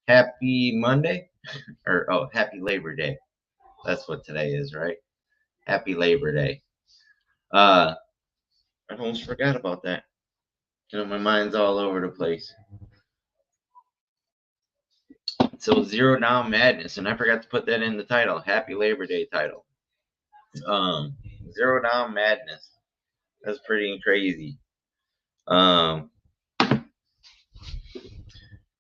Happy Monday, or oh, Happy Labor Day. That's what today is, right? Happy Labor Day. Uh, I almost forgot about that. My mind's all over the place. So Zero Down Madness, and I forgot to put that in the title. Happy Labor Day title. Um, Zero Down Madness. That's pretty crazy. Um,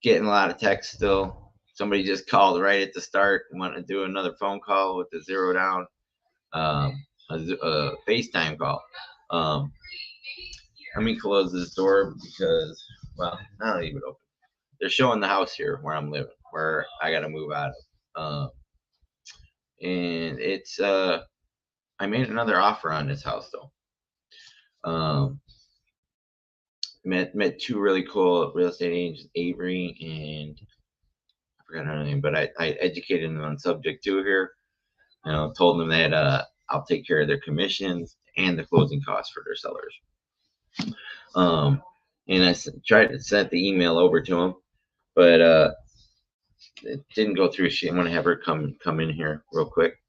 Getting a lot of text still. Somebody just called right at the start and wanted to do another phone call with the Zero Down, a FaceTime call. Let me close this door because, well, I'll leave it open. They're showing the house here where I'm living, where I got to move out of. And it's, I made another offer on this house though. Met two really cool real estate agents, Avery and I forgot her name, but I educated them on subject to here. Told them that I'll take care of their commissions and the closing costs for their sellers. And I tried to send the email over to them, but it didn't go through. I'm gonna have her come in here real quick,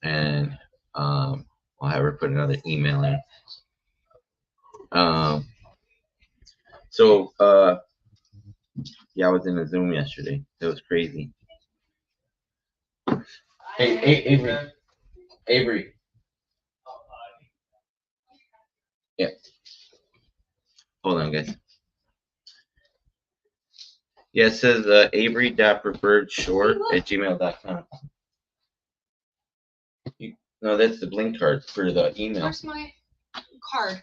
and I'll have her put another email in. So yeah, I was in a Zoom yesterday. It was crazy. Hey, Avery. Avery. Yeah. Hold on, guys. Yeah, it says avery.preferredshort@gmail.com. No, that's the blink card for the email. Where's my card?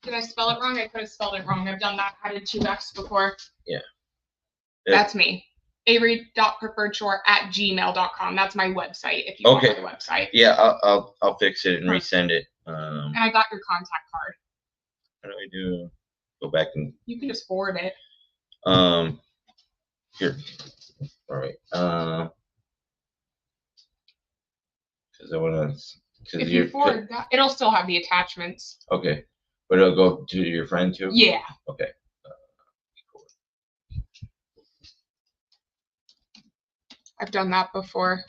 Did I spell it wrong? I could have spelled it wrong. I've done that. I did 2X before. Yeah. That's me. Avery.preferredshort@gmail.com. That's my website. If you want my website. Yeah, I'll fix it and resend it. And I got your contact card. How do I do? Go back and. You can just forward it. Here. All right. Because I want to. If you forward that, it'll still have the attachments. Okay, but it'll go to your friend too. Yeah. Okay. I've done that before.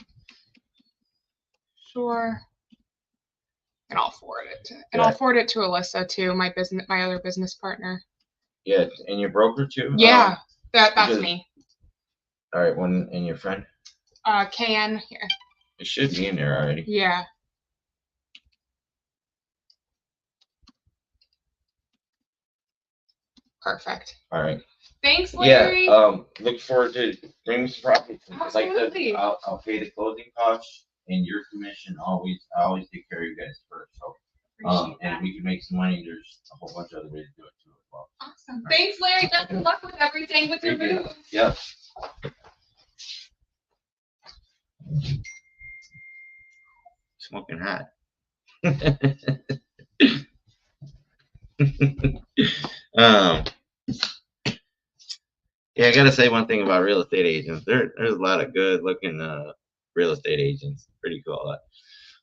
Sure. And I'll forward it I'll forward it to Alyssa too, my other business partner. Yeah, and your broker too. Yeah, that's me. All right, and your friend. KN here. It should be in there already. Yeah. Perfect. All right. Thanks, Larry. Yeah. Look forward to bringing some profit. Absolutely. I'll pay the closing costs and your commission. I always take care of you guys first. So, and we can make some money. There's a whole bunch of other ways to do it too as well. Awesome. Right. Thanks, Larry. Best of luck with everything with your move. Yep. Smoking hot. Yeah, I gotta say one thing about real estate agents. There's a lot of good looking real estate agents. Pretty cool.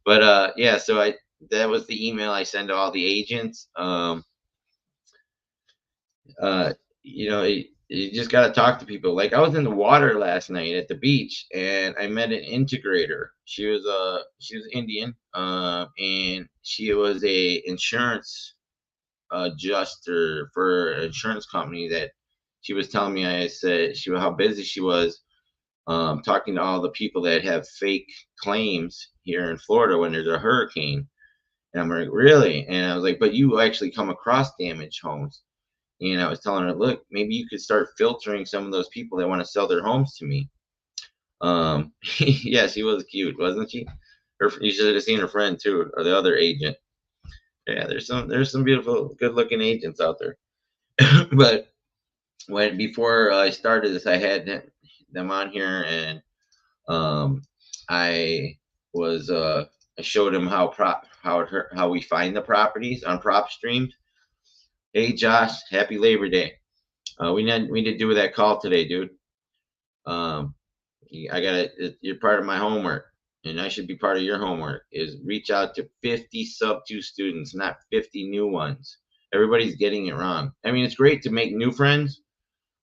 But yeah, so that was the email I send to all the agents. You just gotta talk to people. Like I was in the water last night at the beach, and I met an integrator. She was Indian, and she was a insurance adjuster for an insurance company that. She was telling me, I said, how busy she was talking to all the people that have fake claims here in Florida when there's a hurricane. And I'm like, really? And I was like, but you actually come across damaged homes. And I was telling her, look, maybe you could start filtering some of those people that want to sell their homes to me. Yeah, she was cute, wasn't she? You should have seen her friend too, or the other agent. Yeah, there's some beautiful, good-looking agents out there. But before I started this, I had them on here, and I showed them how we find the properties on Prop Streams. Hey Josh, happy Labor Day. We did do that call today, dude. You're part of my homework, and I should be part of your homework. Is reach out to 50 sub-2 students, not 50 new ones. Everybody's getting it wrong. I mean, it's great to make new friends.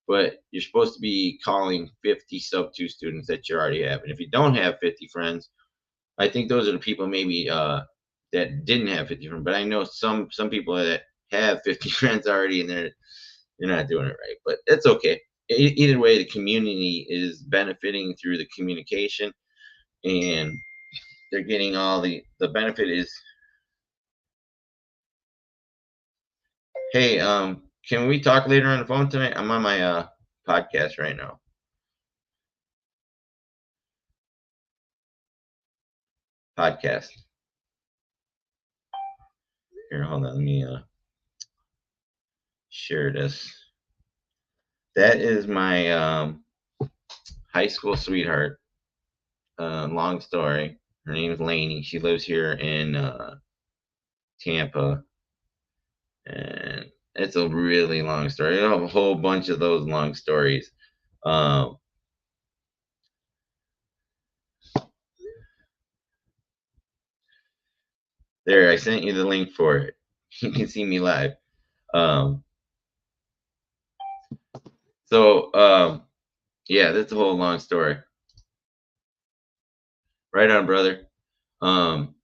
but you're supposed to be calling 50 sub 2 students that you already have. And if you don't have 50 friends, I think those are the people maybe that didn't have 50 friends. But I know some people that have 50 friends already, and they're not doing it right. But it's okay. Either way, the community is benefiting through the communication, and they're getting all the benefit is, hey, can we talk later on the phone tonight? I'm on my podcast right now. Podcast. Here, hold on. Let me share this. That is my high school sweetheart. Long story. Her name is Lainey. She lives here in Tampa, and it's a really long story. I have a whole bunch of those long stories. Um, there, I sent you the link for it. You can see me live. Um, yeah, that's a whole long story. Right on, brother. Um,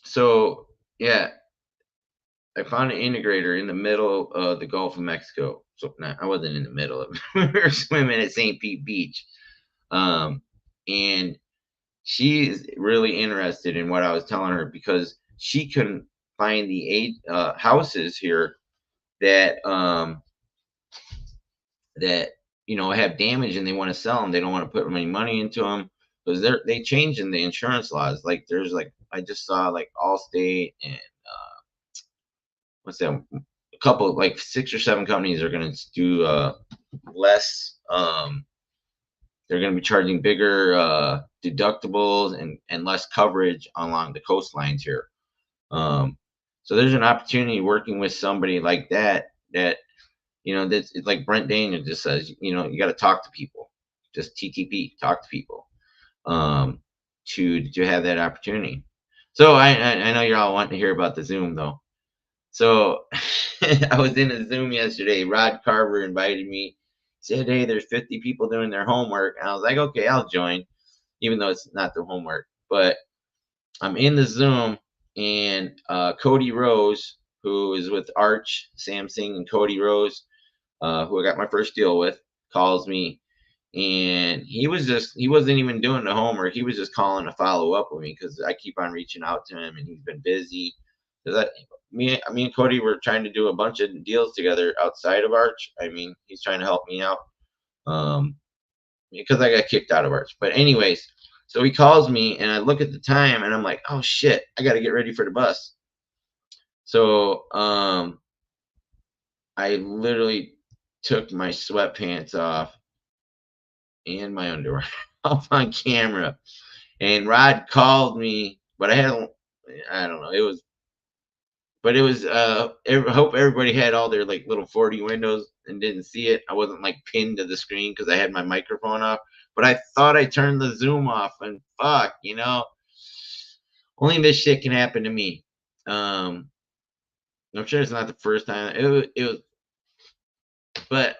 so yeah, I found an integrator in the middle of the Gulf of Mexico. So nah, I wasn't in the middle of it. We were swimming at St. Pete Beach. And she is really interested in what I was telling her because she couldn't find the 8 houses here that that have damage and they want to sell them. They don't want to put any money into them because they changed in the insurance laws. Like there's like I just saw like Allstate and what's that? A couple like 6 or 7 companies are going to do less. They're going to be charging bigger deductibles and less coverage along the coastlines here. So there's an opportunity working with somebody like that that's it's like Brent Daniel just says, you got to talk to people, just TTP, talk to people, to have that opportunity. So I know you're all wanting to hear about the Zoom though. So I was in a Zoom yesterday. Rod Carver invited me. Said, "Hey, there's 50 people doing their homework," and I was like, "Okay, I'll join," even though it's not their homework. But I'm in the Zoom, and Cody Rose, who is with Arch, Samsung, and Cody Rose, who I got my first deal with, calls me, and he wasn't even doing the homework. He was just calling to follow up with me because I keep on reaching out to him, and he's been busy. Because me and Cody were trying to do a bunch of deals together outside of Arch. I mean, he's trying to help me out because I got kicked out of Arch. But anyways, so he calls me, and I look at the time, and I'm like, oh shit, I got to get ready for the bus. So I literally took my sweatpants off and my underwear off on camera, and Rod called me, but I don't know, it was I hope everybody had all their like little 40 windows and didn't see it. I wasn't like pinned to the screen because I had my microphone off, but I thought I turned the Zoom off, and fuck, only this shit can happen to me. I'm sure it's not the first time. It was, but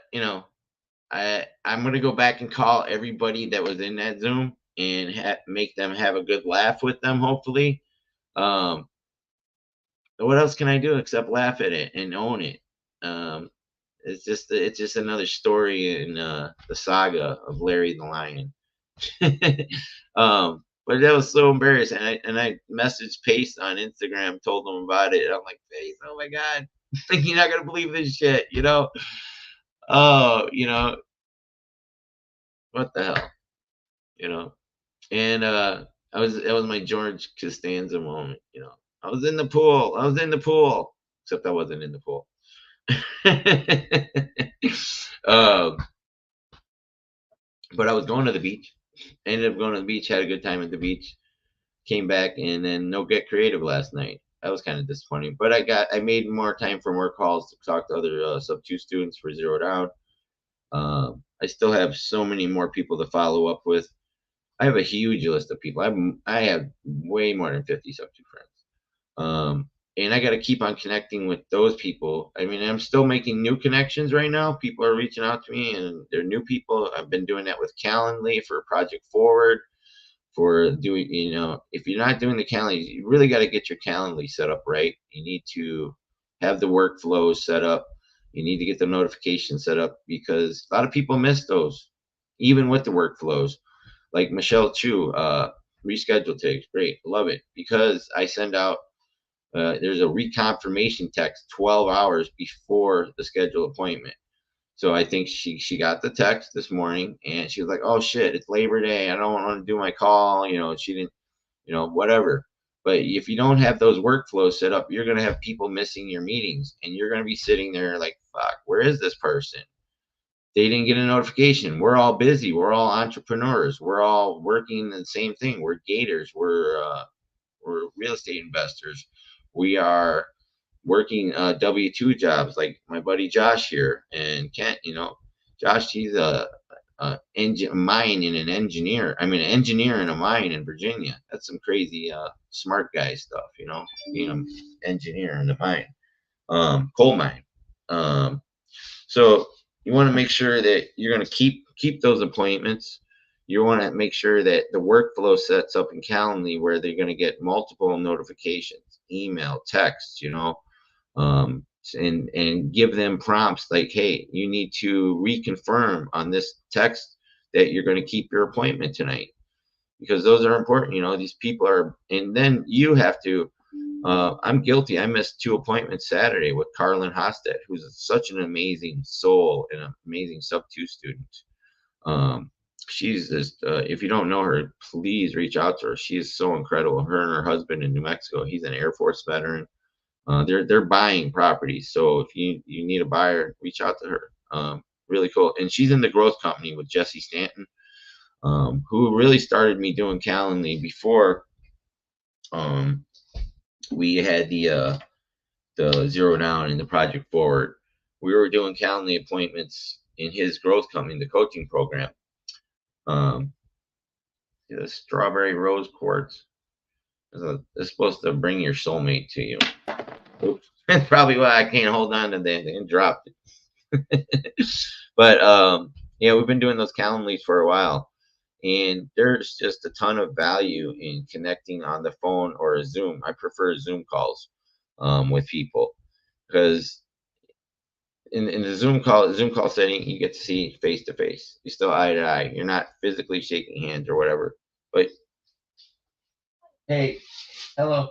I'm gonna go back and call everybody that was in that Zoom and make them have a good laugh with them. Hopefully, um, what else can I do except laugh at it and own it? Um, it's just another story in the saga of Larry the Lion. But that was so embarrassing. I messaged Pace on Instagram, told him about it. I'm like, Pace, oh my god, you're not gonna believe this shit, Oh, what the hell, you know? And it was my George Costanza moment. I was in the pool. I was in the pool, except I wasn't in the pool. um, but I was going to the beach. Ended up going to the beach. Had a good time at the beach. Came back and then no Get Creative last night. That was kind of disappointing. But I made more time for more calls to talk to other sub 2 students for Zero Down. I still have so many more people to follow up with. I have a huge list of people. I have way more than 50 sub 2 friends. and I got to keep on connecting with those people. I mean, I'm still making new connections right now. People are reaching out to me, and they're new people. I've been doing that with Calendly for Project Forward, for doing, if you're not doing the Calendly, you really got to get your Calendly set up right. You need to have the workflows set up. You need to get the notifications set up, because a lot of people miss those, even with the workflows. Like Michelle Chu, reschedule takes great, love it, because I send out there's a reconfirmation text 12 hours before the scheduled appointment. So I think she got the text this morning, and she was like, "Oh shit, it's Labor Day. I don't want to do my call." She didn't, whatever. But if you don't have those workflows set up, you're gonna have people missing your meetings, and you're gonna be sitting there like, "Fuck, where is this person? They didn't get a notification." We're all busy. We're all entrepreneurs. We're all working the same thing. We're gators. We're real estate investors. We are working W-2 jobs, like my buddy Josh here and Kent. Josh, he's a mine and an engineer. I mean, an engineer in a mine in Virginia. That's some crazy smart guy stuff, being an engineer in the mine, coal mine. So you want to make sure that you're going to keep those appointments. You want to make sure that the workflow sets up in Calendly where they're going to get multiple notifications, email, text, and give them prompts like, hey, you need to reconfirm on this text that you're going to keep your appointment tonight, because those are important. These people are, and then you have to. I'm guilty. I missed 2 appointments Saturday with Carlin Hostet, who's such an amazing soul and an amazing sub-2 student. She's just, if you don't know her, please reach out to her. She is so incredible. Her and her husband in New Mexico. He's an Air Force veteran. They're buying properties. So if you need a buyer, reach out to her. Really cool. And she's in the growth company with Jesse Stanton, who really started me doing Calendly before we had the Zero Down and the Project Forward. We were doing Calendly appointments in his growth company, the coaching program. The strawberry rose quartz is supposed to bring your soulmate to you. Oops. That's probably why I can't hold on to that and dropped it. But yeah, we've been doing those Calendlys for a while, and there's just a ton of value in connecting on the phone or a Zoom. I prefer Zoom calls with people, because in the Zoom call setting, you get to see face to face. You're still eye to eye. You're not physically shaking hands or whatever. But hey, hello.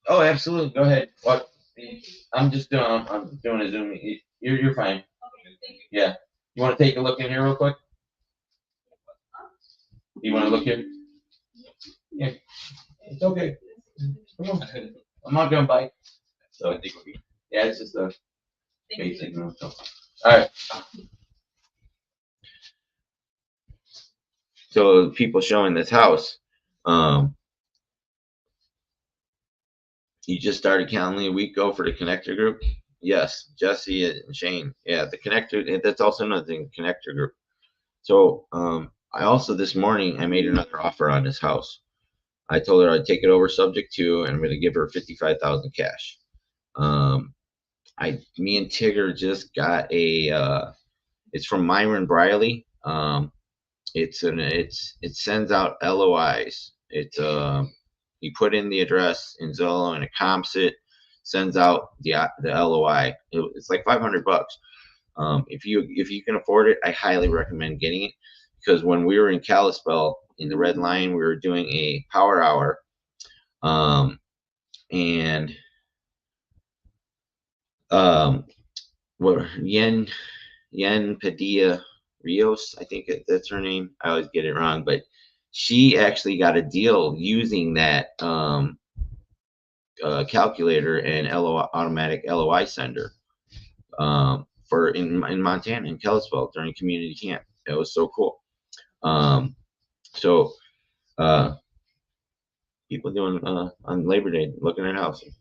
Oh, absolutely. Go ahead. What? I'm doing a Zoom. You're fine. Yeah. You want to take a look in here real quick? You want to look here? Yeah. It's okay. Come on. I'm not gonna bite. So yeah, it's just a basic. So. All right. So people showing this house. You just started Calendly a week ago for the connector group? Yes, Jesse and Shane. Yeah, the connector. That's also another thing, connector group. So I also this morning I made another offer on this house. I told her I'd take it over subject to, and I'm going to give her 55,000 cash. Me and Tigger just got a. It's from Myron Briley. It sends out LOIs. You put in the address in Zillow and it comps it, sends out the LOI. It's like $500. If you can afford it, I highly recommend getting it, because when we were in Kalispell in the Red Lion, we were doing a power hour, and what Yen Padilla Rios, I think that's her name. I always get it wrong, but she actually got a deal using that calculator and automatic LOI sender for in Montana, in Kalispell, during community camp. It was so cool. So people doing on Labor Day looking at houses.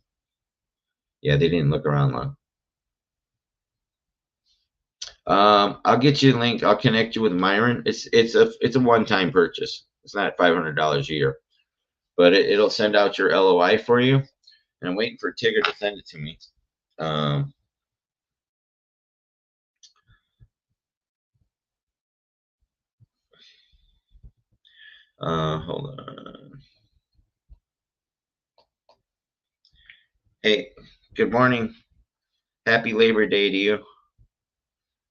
Yeah, they didn't look around long. I'll get you a link. I'll connect you with Myron. It's a one-time purchase. It's not $500 a year, but it'll send out your LOI for you. And I'm waiting for Tigger to send it to me. Hold on. Hey, good morning. Happy Labor Day to you.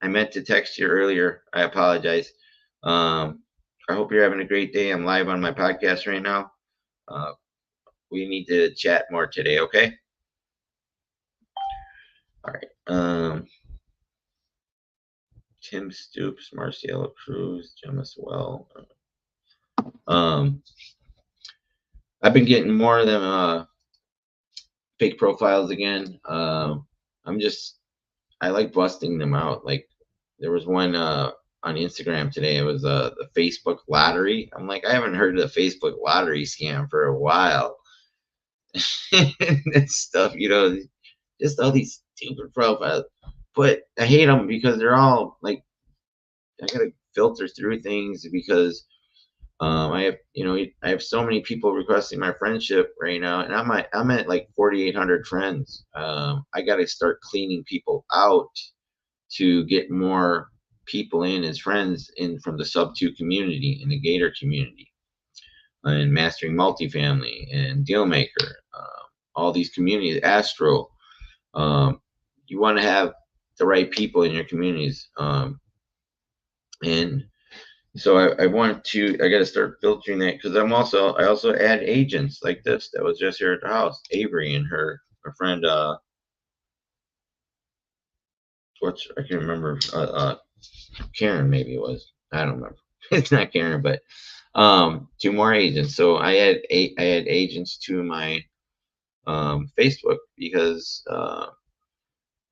I meant to text you earlier. I apologize. I hope you're having a great day. I'm live on my podcast right now. We need to chat more today, okay? All right. Tim Stoops, Marcielo Cruz, Gemma Swell. I've been getting more of them fake profiles again. I like busting them out. Like there was one on Instagram today. It was the Facebook lottery. I'm like, I haven't heard of the Facebook lottery scam for a while. And stuff, just all these stupid profiles. But I hate them because they're all like, I gotta filter through things because I have so many people requesting my friendship right now, and I'm at like 4,800 friends. I got to start cleaning people out to get more people in as friends in from the sub 2 community and the Gator community and mastering multifamily and Dealmaker, all these communities, Astro. You want to have the right people in your communities, and so I got to start filtering that because I also add agents like this that was just here at the house, Avery and her friend, I can't remember, Karen maybe it was, I don't remember. It's not Karen, but 2 more agents. So I had agents to my Facebook because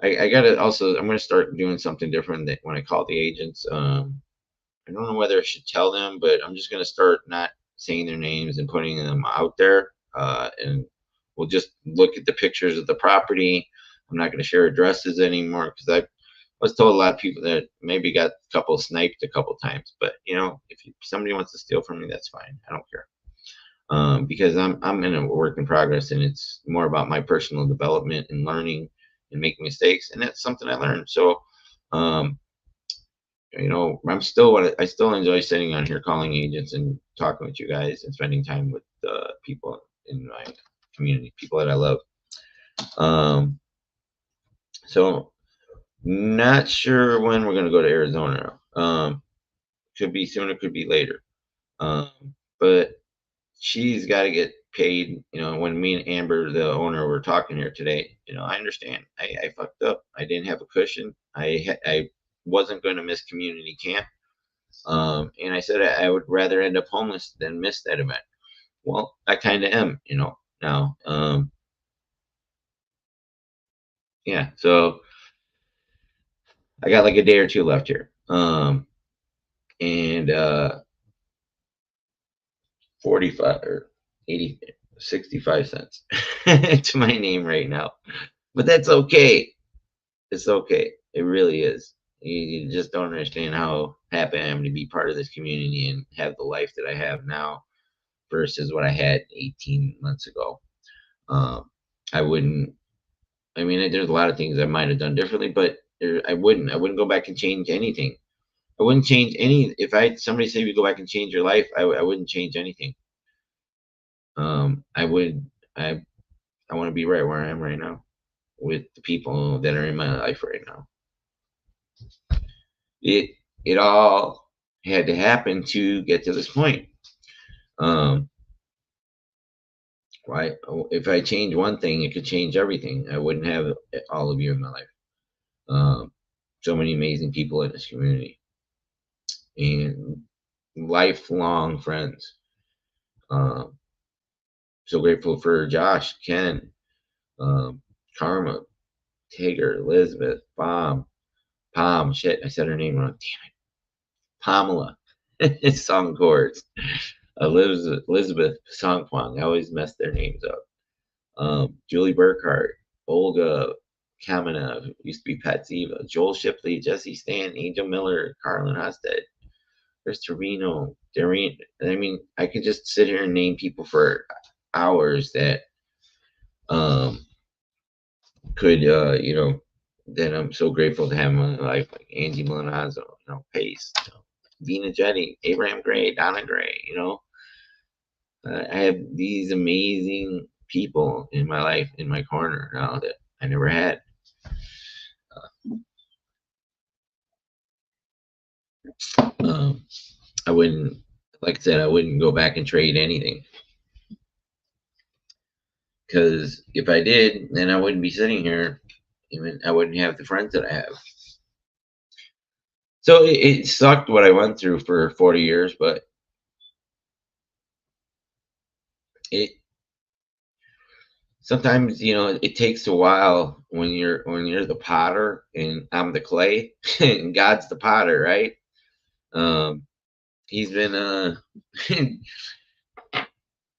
I gotta also, I'm gonna start doing something different when I call the agents. I don't know whether I should tell them, but I'm just going to start not saying their names and putting them out there. And we'll just look at the pictures of the property. I'm not going to share addresses anymore because I was told a lot of people that maybe got a couple sniped a couple times. But if somebody wants to steal from me, that's fine. I don't care. Because I'm in a work in progress, and it's more about my personal development and learning and making mistakes, and that's something I learned. So. I still enjoy sitting on here calling agents and talking with you guys and spending time with people in my community, people that I love. So not sure when we're going to go to Arizona. Could be sooner, could be later. But she's got to get paid. When me and Amber, the owner, were talking here today, I understand. I fucked up. I didn't have a cushion. I wasn't going to miss community camp. And I said I would rather end up homeless than miss that event. Well, I kind of am, now. Yeah, so I got like a day or two left here. And 45 or 80, 65 cents to my name right now. But that's okay. It's okay. It really is. You just don't understand how happy I am to be part of this community and have the life that I have now versus what I had 18 months ago. I wouldn't. I mean, there's a lot of things I might have done differently, but I wouldn't. I wouldn't go back and change anything. I wouldn't change any. If somebody say you go back and change your life, I wouldn't change anything. I would. I want to be right where I am right now with the people that are in my life right now. It all had to happen to get to this point. Right? If I change one thing, it could change everything. I wouldn't have all of you in my life. So many amazing people in this community and lifelong friends. So grateful for Josh, Ken, Karma, Tigger, Elizabeth, Pom, shit, I said her name wrong. Damn it. Pamela. Song chords. Elizabeth Songkwang. I always mess their names up. Julie Burkhart, Olga Kamenev, used to be Pat Ziva, Joel Shipley, Jesse Stan, Angel Miller, Carlin Hosted, Chris Torino, Darien. I mean, I could just sit here and name people for hours that could that I'm so grateful to have in my life, like Angie Milanazo, Pace, Dina Jetty, Abraham Gray, Donna Gray. I have these amazing people in my life, in my corner now that I never had. I wouldn't, like I said, I wouldn't go back and trade anything. Because if I did, then I wouldn't be sitting here. Even I wouldn't have the friends that I have. So it sucked what I went through for 40 years, but it sometimes it takes a while when you're the potter and I'm the clay and God's the potter, right? He's been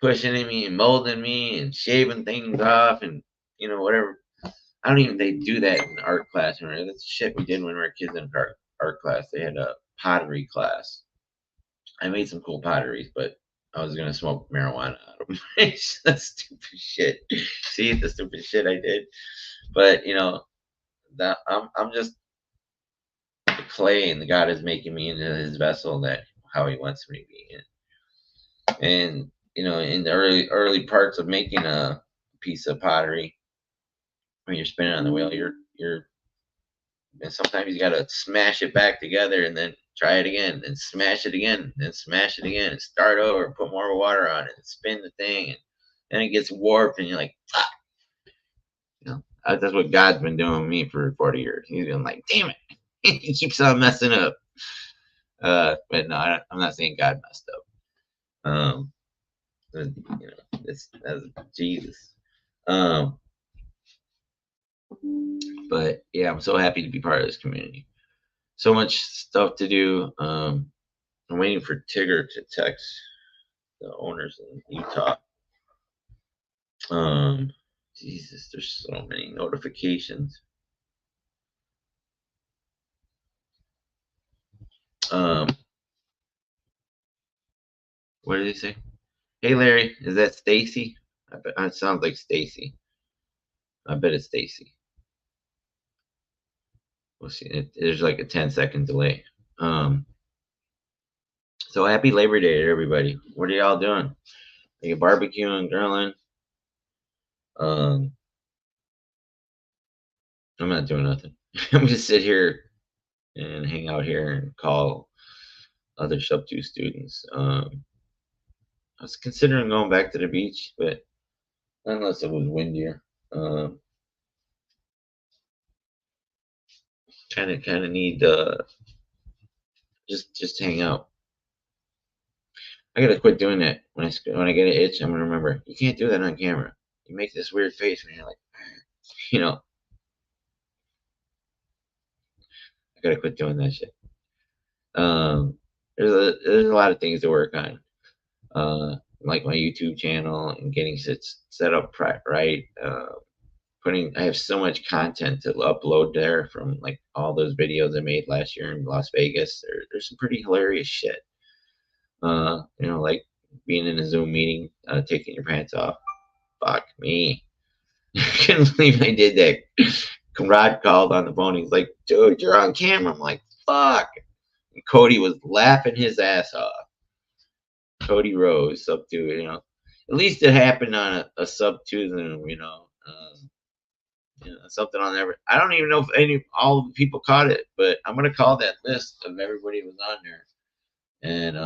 pushing me and molding me and shaving things off and whatever. I don't even think they do that in art class. Right? That's shit we did when we were kids in art class. They had a pottery class. I made some cool potteries, but I was gonna smoke marijuana out of them. That's stupid shit. See the stupid shit I did, but that I'm just the clay, and the God is making me into His vessel that how He wants me to be. And in the early parts of making a piece of pottery, when you're spinning on the wheel, and sometimes you gotta smash it back together and then try it again, and smash it again, and smash it again, and start over, put more water on it, and spin the thing, and then it gets warped, and you're like, fuck. That's what God's been doing with me for 40 years. He's been like, damn it, he keeps on messing up. But no, I'm not saying God messed up. That's Jesus. But yeah, I'm so happy to be part of this community. So much stuff to do. I'm waiting for Tigger to text the owners in Utah. Jesus, there's so many notifications. What did they say? Hey Larry, is that Stacy? It sounds like Stacy. I bet it's Stacy. We'll see. There's like a 10-second delay. So happy Labor Day to everybody. What are y'all doing? Are you barbecuing, grilling? I'm not doing nothing. I'm gonna sit here and hang out here and call other sub 2 students. I was considering going back to the beach, but unless it was windier. Kind of need just hang out. I gotta quit doing that. When I get an itch, I'm gonna remember you can't do that on camera. You make this weird face when you're like, I gotta quit doing that shit. There's a lot of things to work on. Like my YouTube channel and getting set up right. I have so much content to upload there from like all those videos I made last year in Las Vegas. There's some pretty hilarious shit. Like being in a Zoom meeting, taking your pants off. Fuck me. I can't believe I did that. Rod called on the phone. He's like, dude, you're on camera. I'm like, fuck. And Cody was laughing his ass off. Cody Rose, sub 2, at least it happened on a sub 2 Zoom, something on there. I don't even know if all the people caught it, but I'm gonna call that list of everybody who was on there and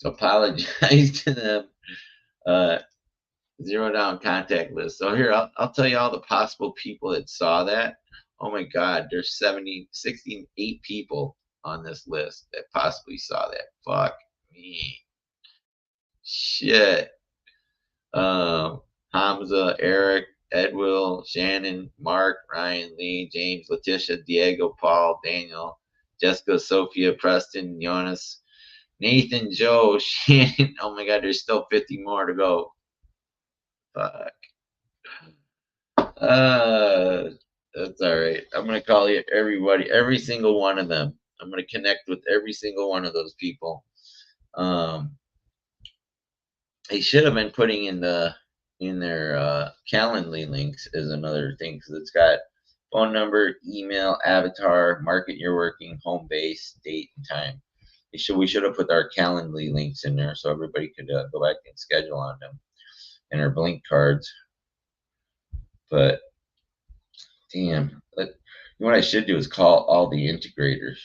apologize to them. Zero down contact list. So here, I'll tell you all the possible people that saw that. Oh my God, there's 68 people on this list that possibly saw that. Fuck me. Shit. Hamza, Eric, Edwill, Shannon, Mark, Ryan, Lee, James, Letitia, Diego, Paul, Daniel, Jessica, Sophia, Preston, Jonas, Nathan, Joe, Shannon. Oh my God, there's still 50 more to go. Fuck. That's all right. I'm gonna call you everybody, every single one of them. I'm gonna connect with every single one of those people. They should have been putting in the in their Calendly links is another thing, because it's got phone number, email, avatar, market you're working, home base, date, and time. We should have put our Calendly links in there so everybody could go back and schedule on them, and our blink cards. But damn, what I should do is call all the integrators,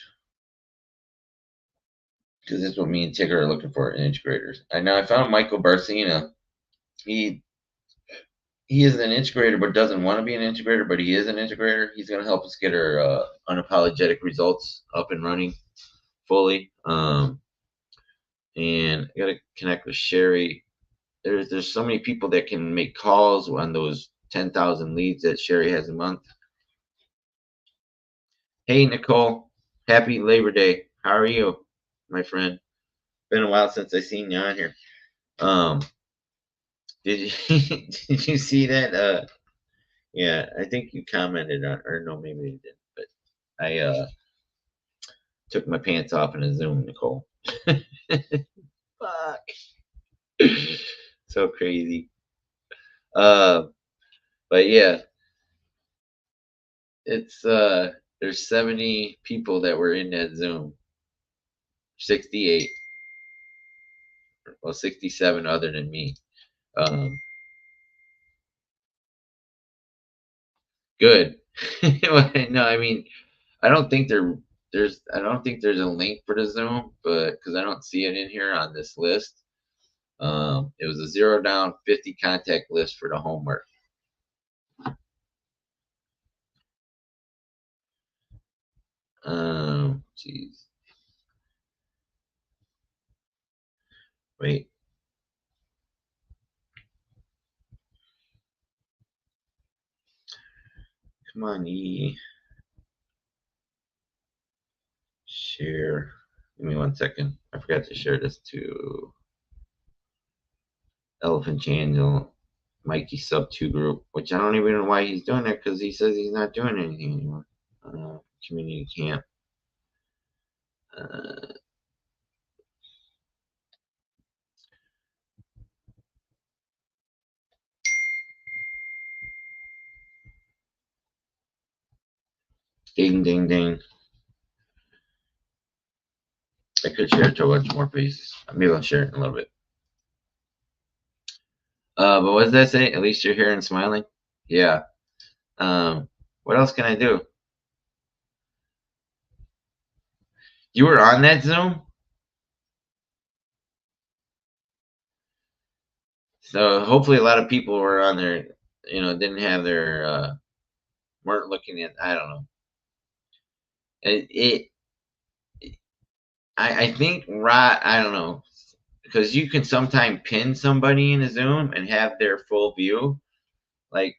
because that's what me and Tigger are looking for, integrators. I know I found Michael Barcina. He is an integrator, but doesn't want to be an integrator, but he is an integrator. He's going to help us get our unapologetic results up and running fully. And I got to connect with Sherry. There's so many people that can make calls on those 10,000 leads that Sherry has a month. Hey, Nicole. Happy Labor Day. How are you, my friend? Been a while since I seen you on here. Did you did you see that? Yeah, I think you commented on, or no, maybe you didn't. But I took my pants off in a Zoom, Nicole. Fuck. So crazy. But yeah, it's there's 70 people that were in that Zoom. 68. Well, 67 other than me. Good. No, I mean, I don't think there's a link for the Zoom, but because I don't see it in here on this list. It was a 0 down 50 contact list for the homework. Jeez. Wait. Come on, E. Share. Give me 1 second. I forgot to share this to Elephant Channel, Mikey Sub 2 group, which I don't even know why he's doing that, because he says he's not doing anything anymore. Community camp. Ding, ding, ding. I could share it to a bunch more places. Maybe I'll share it in a little bit. But what does that say? At least you're here and smiling? Yeah. What else can I do? You were on that Zoom? So hopefully a lot of people were on there, didn't have their, weren't looking at, I don't know. I think, right, I don't know, because you can sometimes pin somebody in a Zoom and have their full view. Like,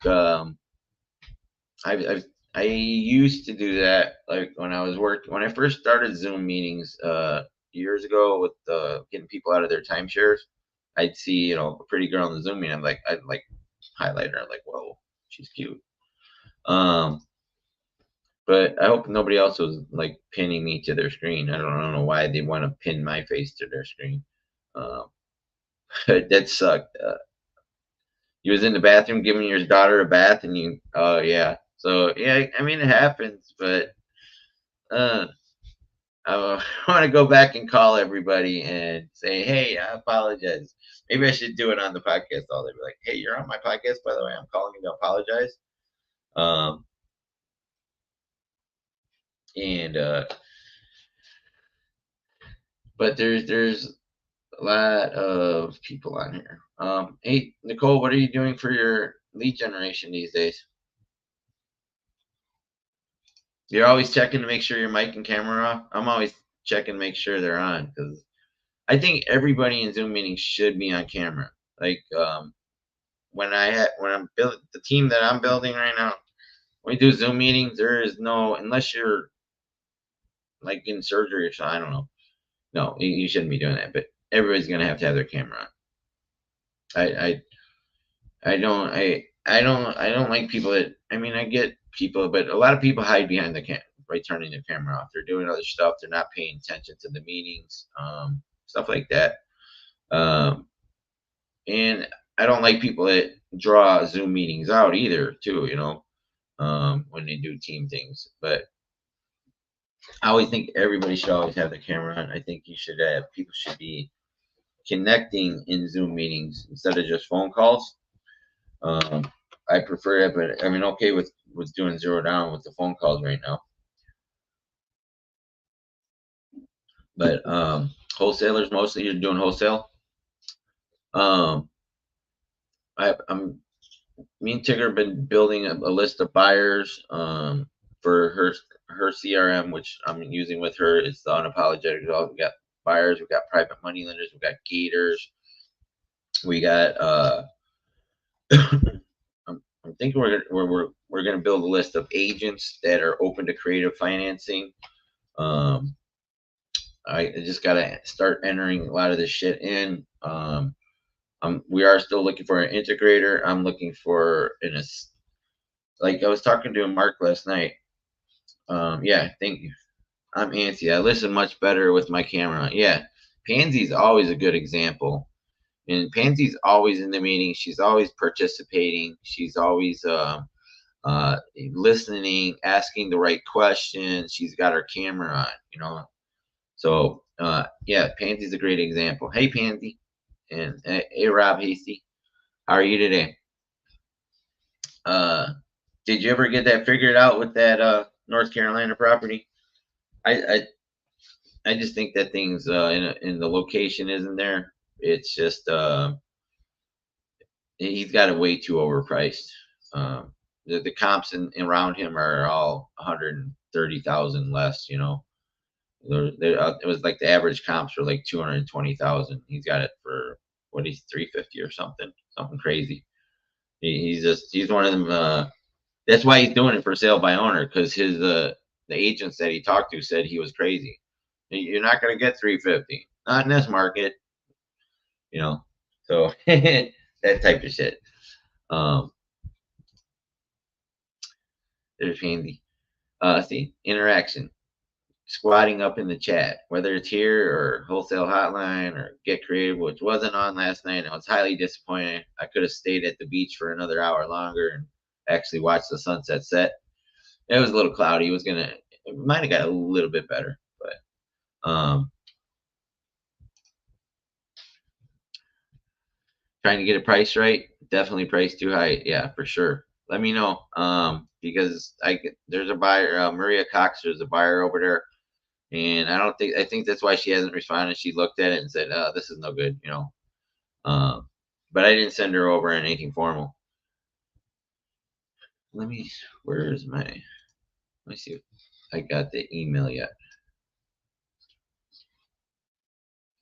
I used to do that, like when I first started Zoom meetings years ago with getting people out of their timeshares. I'd see a pretty girl in the Zoom meeting. I'd highlight her, like, whoa, she's cute. But I hope nobody else was like pinning me to their screen. I don't know why they want to pin my face to their screen. That sucked. You was in the bathroom giving your daughter a bath, and you, oh yeah. So yeah, I mean, it happens, but I want to go back and call everybody and say, hey, I apologize. Maybe I should do it on the podcast all day. Be like, hey, you're on my podcast, by the way. I'm calling you to apologize. But there's a lot of people on here. Hey, Nicole, what are you doing for your lead generation these days? You're always checking to make sure your mic and camera are off. I'm always checking to make sure they're on, because I think everybody in Zoom meetings should be on camera. Like when I'm building the team that I'm building right now, when we do Zoom meetings, there is no, unless you're like in surgery or something, I don't know. No, you shouldn't be doing that. But everybody's gonna have to have their camera on. I don't like people that, I mean, I get people, but a lot of people hide behind the camera by turning their camera off. They're doing other stuff. They're not paying attention to the meetings, stuff like that. And I don't like people that draw Zoom meetings out either, too. When they do team things. But I always think everybody should always have their camera on. I think you should have people should be connecting in Zoom meetings instead of just phone calls. Um, I prefer it, but I mean, okay with doing zero down with the phone calls right now. But wholesalers mostly you're doing wholesale. Um, I'm Me and Tigger have been building a list of buyers for her CRM, which I'm using with her. It's the unapologetic. We got buyers, we got private money lenders, we got gators, we got. I'm thinking we're gonna build a list of agents that are open to creative financing. Um, I just gotta start entering a lot of this shit in. We are still looking for an integrator. I'm looking for like I was talking to Mark last night. Yeah, thank you. I'm antsy. I listen much better with my camera. Yeah, Pansy's always a good example, and Pansy's always in the meeting. She's always participating. She's always listening, asking the right questions. She's got her camera on. So yeah, Pansy's a great example. Hey, Pansy, and hey, Rob Hasty, how are you today? Uh, did you ever get that figured out with that North Carolina property? I I just think that thing's in the location isn't there. It's just he's got it way too overpriced. The comps around him are all 130,000 less. It was like the average comps were like 220,000. He's got it for what he's 350 or something crazy. He's one of them. That's why he's doing it for sale by owner because the agents that he talked to said he was crazy. You're not going to get 350, not in this market, you know. So that type of shit. Um, there's handy. See, interaction, squatting up in the chat, whether it's here or wholesale hotline or get creative, which wasn't on last night. I was highly disappointed. I could have stayed at the beach for another hour longer and actually watched the sunset set. It was a little cloudy. It might have got a little bit better, but trying to get a price right. Definitely price too high. Yeah, for sure. Let me know. Because there's a buyer, Maria Cox, there's a buyer over there, and I think that's why she hasn't responded. She looked at it and said, "This is no good." But I didn't send her over anything formal. Where is my? Let me see if I got the email yet.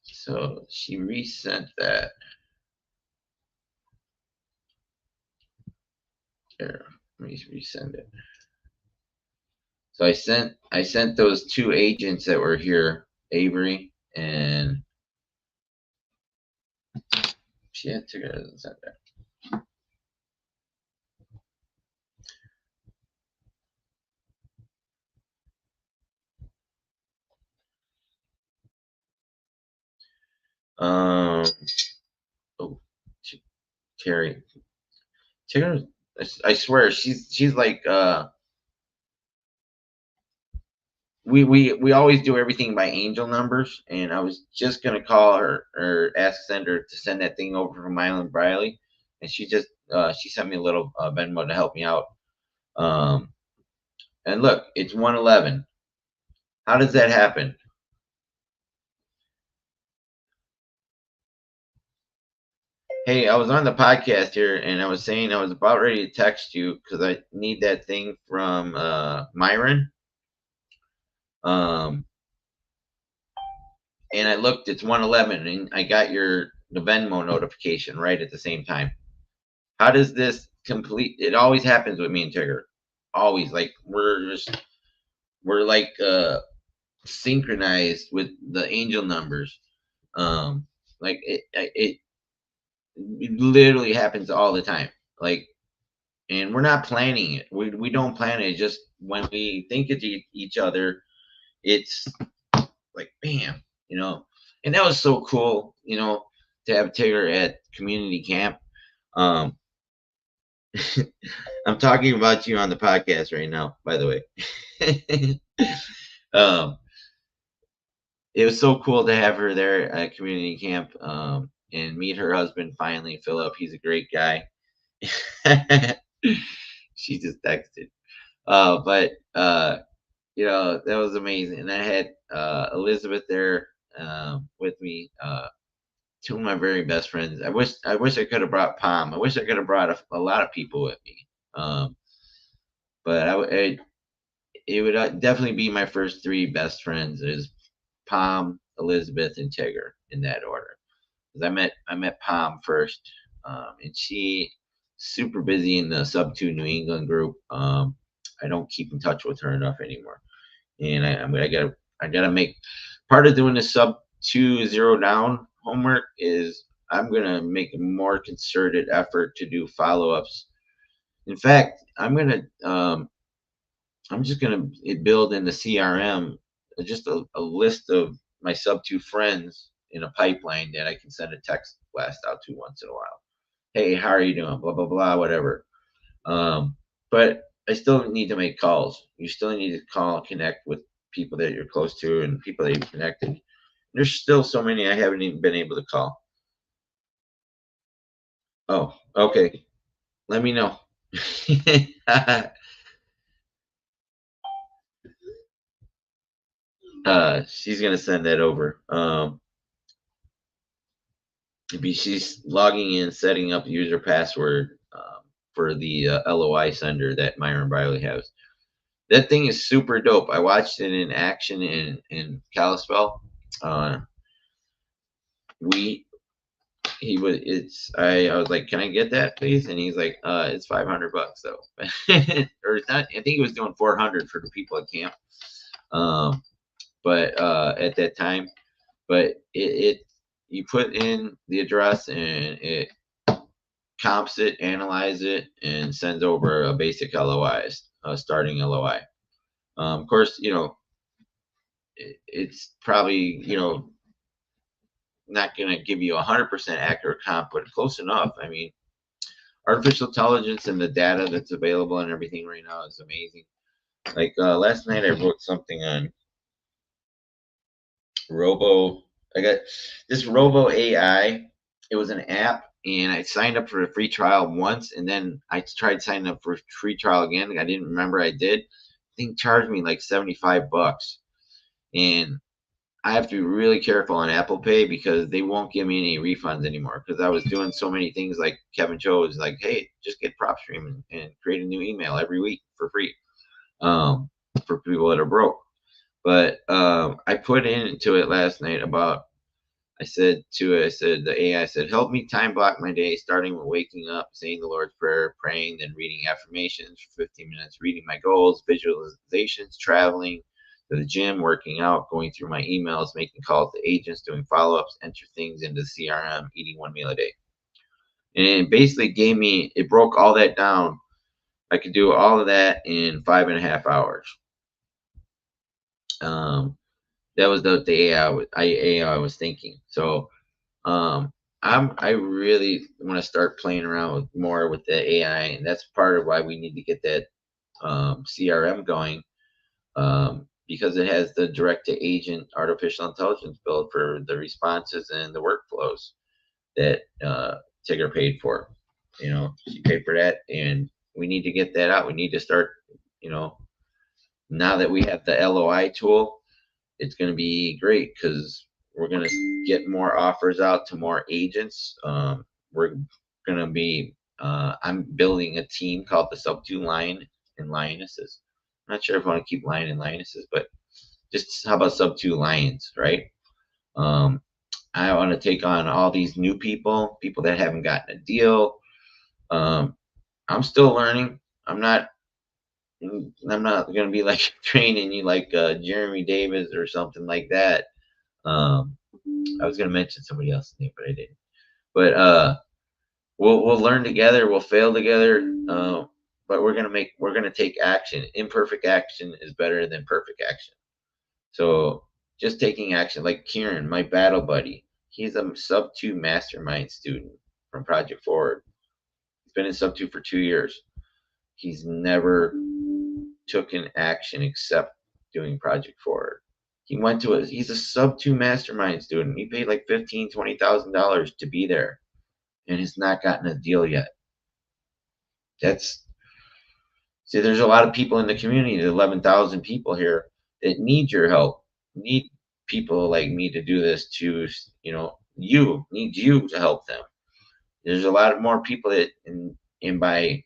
So she resent that. Here, let me resend it. So I sent those two agents that were here, Avery and she had to doesn't send that. Oh, Terry, I swear she's like we always do everything by angel numbers, and I was just gonna call her or send her to send that thing over from Island Briley, and she sent me a little Venmo to help me out. And look, it's 111. How does that happen? Hey, I was on the podcast here, and I was saying I was about ready to text you because I need that thing from Myron. And I looked, it's 111, and I got the Venmo notification right at the same time. How does this complete? It always happens with me and Tigger. Always, like we're like synchronized with the angel numbers. Like it literally happens all the time. Like, and we're not planning it. We don't plan it. Just when we think of each other, it's like bam. And that was so cool, to have Tigger at community camp. I'm talking about you on the podcast right now, by the way. um, it was so cool to have her there at community camp, and meet her husband finally, Philip. He's a great guy. She just texted. But that was amazing. And I had Elizabeth there with me. Two of my very best friends. I wish I could have brought Palm. I wish I could have brought a lot of people with me. But it would definitely be my first three best friends is Palm, Elizabeth, and Tigger in that order. Because I met Palm first, and she super busy in the Sub 2 New England group. I don't keep in touch with her enough anymore, and I gotta make part of doing the Sub 2 Zero Down homework is I'm gonna make a more concerted effort to do follow ups. In fact, I'm just gonna build in the CRM just a list of my Sub 2 friends in a pipeline that I can send a text blast out to once in a while. Hey, how are you doing? Blah blah blah, whatever. But I still need to make calls. You still need to call and connect with people that you're close to and people that you've connected. There's still so many I haven't even been able to call. Oh, okay. Let me know. She's gonna send that over. She's logging in, setting up user password for the LOI sender that Myron Briley has. That thing is super dope. I watched it in action in Kalispell. Uh, we he was it's I was like, can I get that please? And he's like, it's $500 though. Or it's not. I think he was doing 400 for the people at camp. Um, but at that time, but it you put in the address and it comps it, analyze it, and sends over a basic LOI, a starting LOI. Of course, it's probably not going to give you 100% accurate comp, but close enough. I mean, artificial intelligence and the data that's available and everything right now is amazing. Like last night, I wrote something on Robo. I got this Robo AI. It was an app, and I signed up for a free trial once, and then I tried signing up for a free trial again. I didn't remember I did. I think charged me like $75, and I have to be really careful on Apple Pay because they won't give me any refunds anymore. Because I was doing so many things like Kevin chose, like, hey, just get PropStream and create a new email every week for free um, for people that are broke. But I put into it last night about I said the AI said, help me time block my day, starting with waking up, saying the Lord's Prayer, praying, then reading affirmations for 15 minutes, reading my goals, visualizations, traveling to the gym, working out, going through my emails, making calls to agents, doing follow ups, enter things into the CRM, eating one meal a day. And it basically it broke all that down. I could do all of that in 5.5 hours. Um, that was the AI was thinking. So I really want to start playing around more with the AI, and that's part of why we need to get that CRM going, because it has the direct to agent artificial intelligence build for the responses and the workflows that Tigger paid for. She paid for that, and we need to get that out. We need to start, now that we have the LOI tool, it's going to be great because we're going to get more offers out to more agents. We're going to be, I'm building a team called the Sub 2 Lion and Lionesses. I'm not sure if I want to keep Lion and Lionesses, but just how about Sub 2 Lions, right? Um, I want to take on all these new people that haven't gotten a deal. I'm still learning. I'm not going to be like training you like Jeremy Davis or something like that. Um, I was going to mention somebody else's name, but I didn't. But we'll learn together. We'll fail together. But we're gonna take action. Imperfect action is better than perfect action. So just taking action, like Kieran, my battle buddy. He's a Sub 2 mastermind student from Project Forward. been in sub 2 for 2 years. He's never took an action except doing Project Forward. He went to he's a sub 2 mastermind student. He paid like $15,000, $20,000 to be there and has not gotten a deal yet. See, there's a lot of people in the community, 11,000 people here that need your help, need people like me to do this to, need you to help them. There's a lot of more people that, and by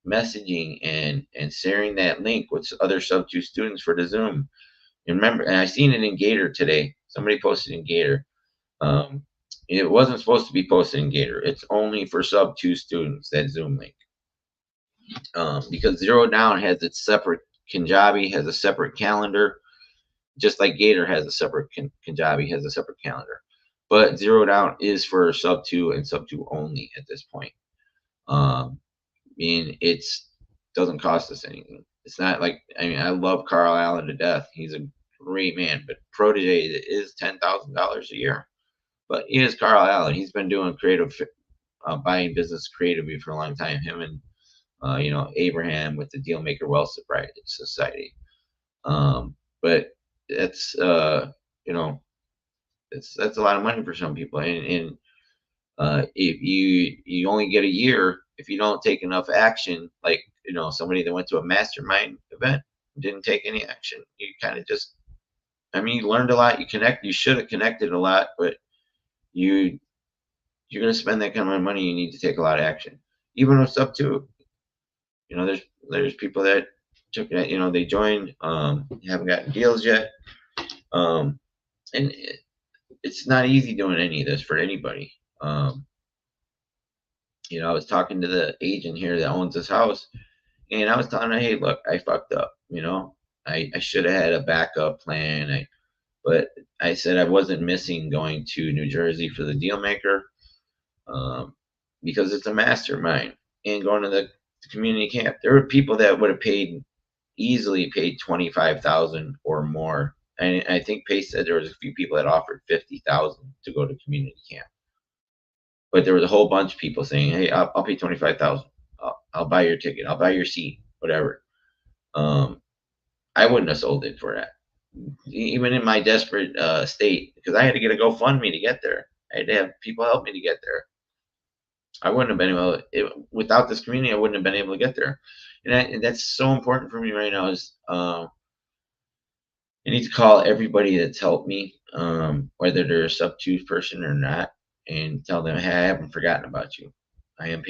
messaging and sharing that link with other sub 2 students for the Zoom. And remember, and I seen it in Gator today. Somebody posted in Gator. It wasn't supposed to be posted in Gator. It's only for sub 2 students, that Zoom link. Because Zero Down has its separate, Kajabi has a separate calendar, just like Gator has a separate, Kajabi has a separate calendar. But Zero Down is for sub 2 and sub 2 only at this point. It doesn't cost us anything. It's not like, I love Carl Allen to death. He's a great man, but Protege is $10,000 a year. But he is Carl Allen. He's been doing creative, buying business creatively for a long time. Him and Abraham with the Dealmaker Wealth Society. But that's that's a lot of money for some people, and if you only get a year if you don't take enough action, like somebody that went to a mastermind event didn't take any action. You kind of just, you learned a lot, you should have connected a lot, but you're going to spend that kind of money, you need to take a lot of action. Even with sub 2, there's people that took that, they joined, haven't gotten deals yet, and it's not easy doing any of this for anybody. I was talking to the agent here that owns this house, and I was telling her, hey, look, I fucked up. I should have had a backup plan. But I said I wasn't missing going to New Jersey for the Dealmaker, because it's a mastermind, and going to the community camp. There were people that would have easily paid $25,000 or more. And I think Pace said there was a few people that offered $50,000 to go to community camp. But there was a whole bunch of people saying, hey, I'll pay $25,000. I'll buy your ticket. I'll buy your seat, whatever. I wouldn't have sold it for that. Even in my desperate state, because I had to get a GoFundMe to get there. I had to have people help me to get there. I wouldn't have been able, without this community, I wouldn't have been able to get there. And that's so important for me right now is I need to call everybody that's helped me, whether they're a sub 2 person or not, and tell them, hey, I haven't forgotten about you. I am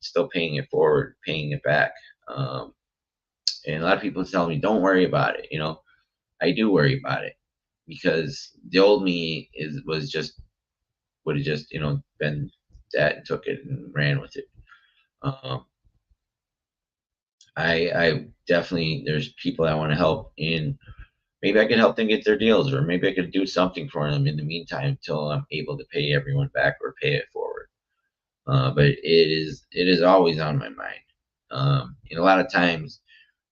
still paying it forward, paying it back. And a lot of people tell me, don't worry about it. I do worry about it, because the old me would have just been that and took it and ran with it. I definitely, there's people I want to help, and maybe I can help them get their deals, or maybe I could do something for them in the meantime until I'm able to pay everyone back or pay it forward. But it is always on my mind. And a lot of times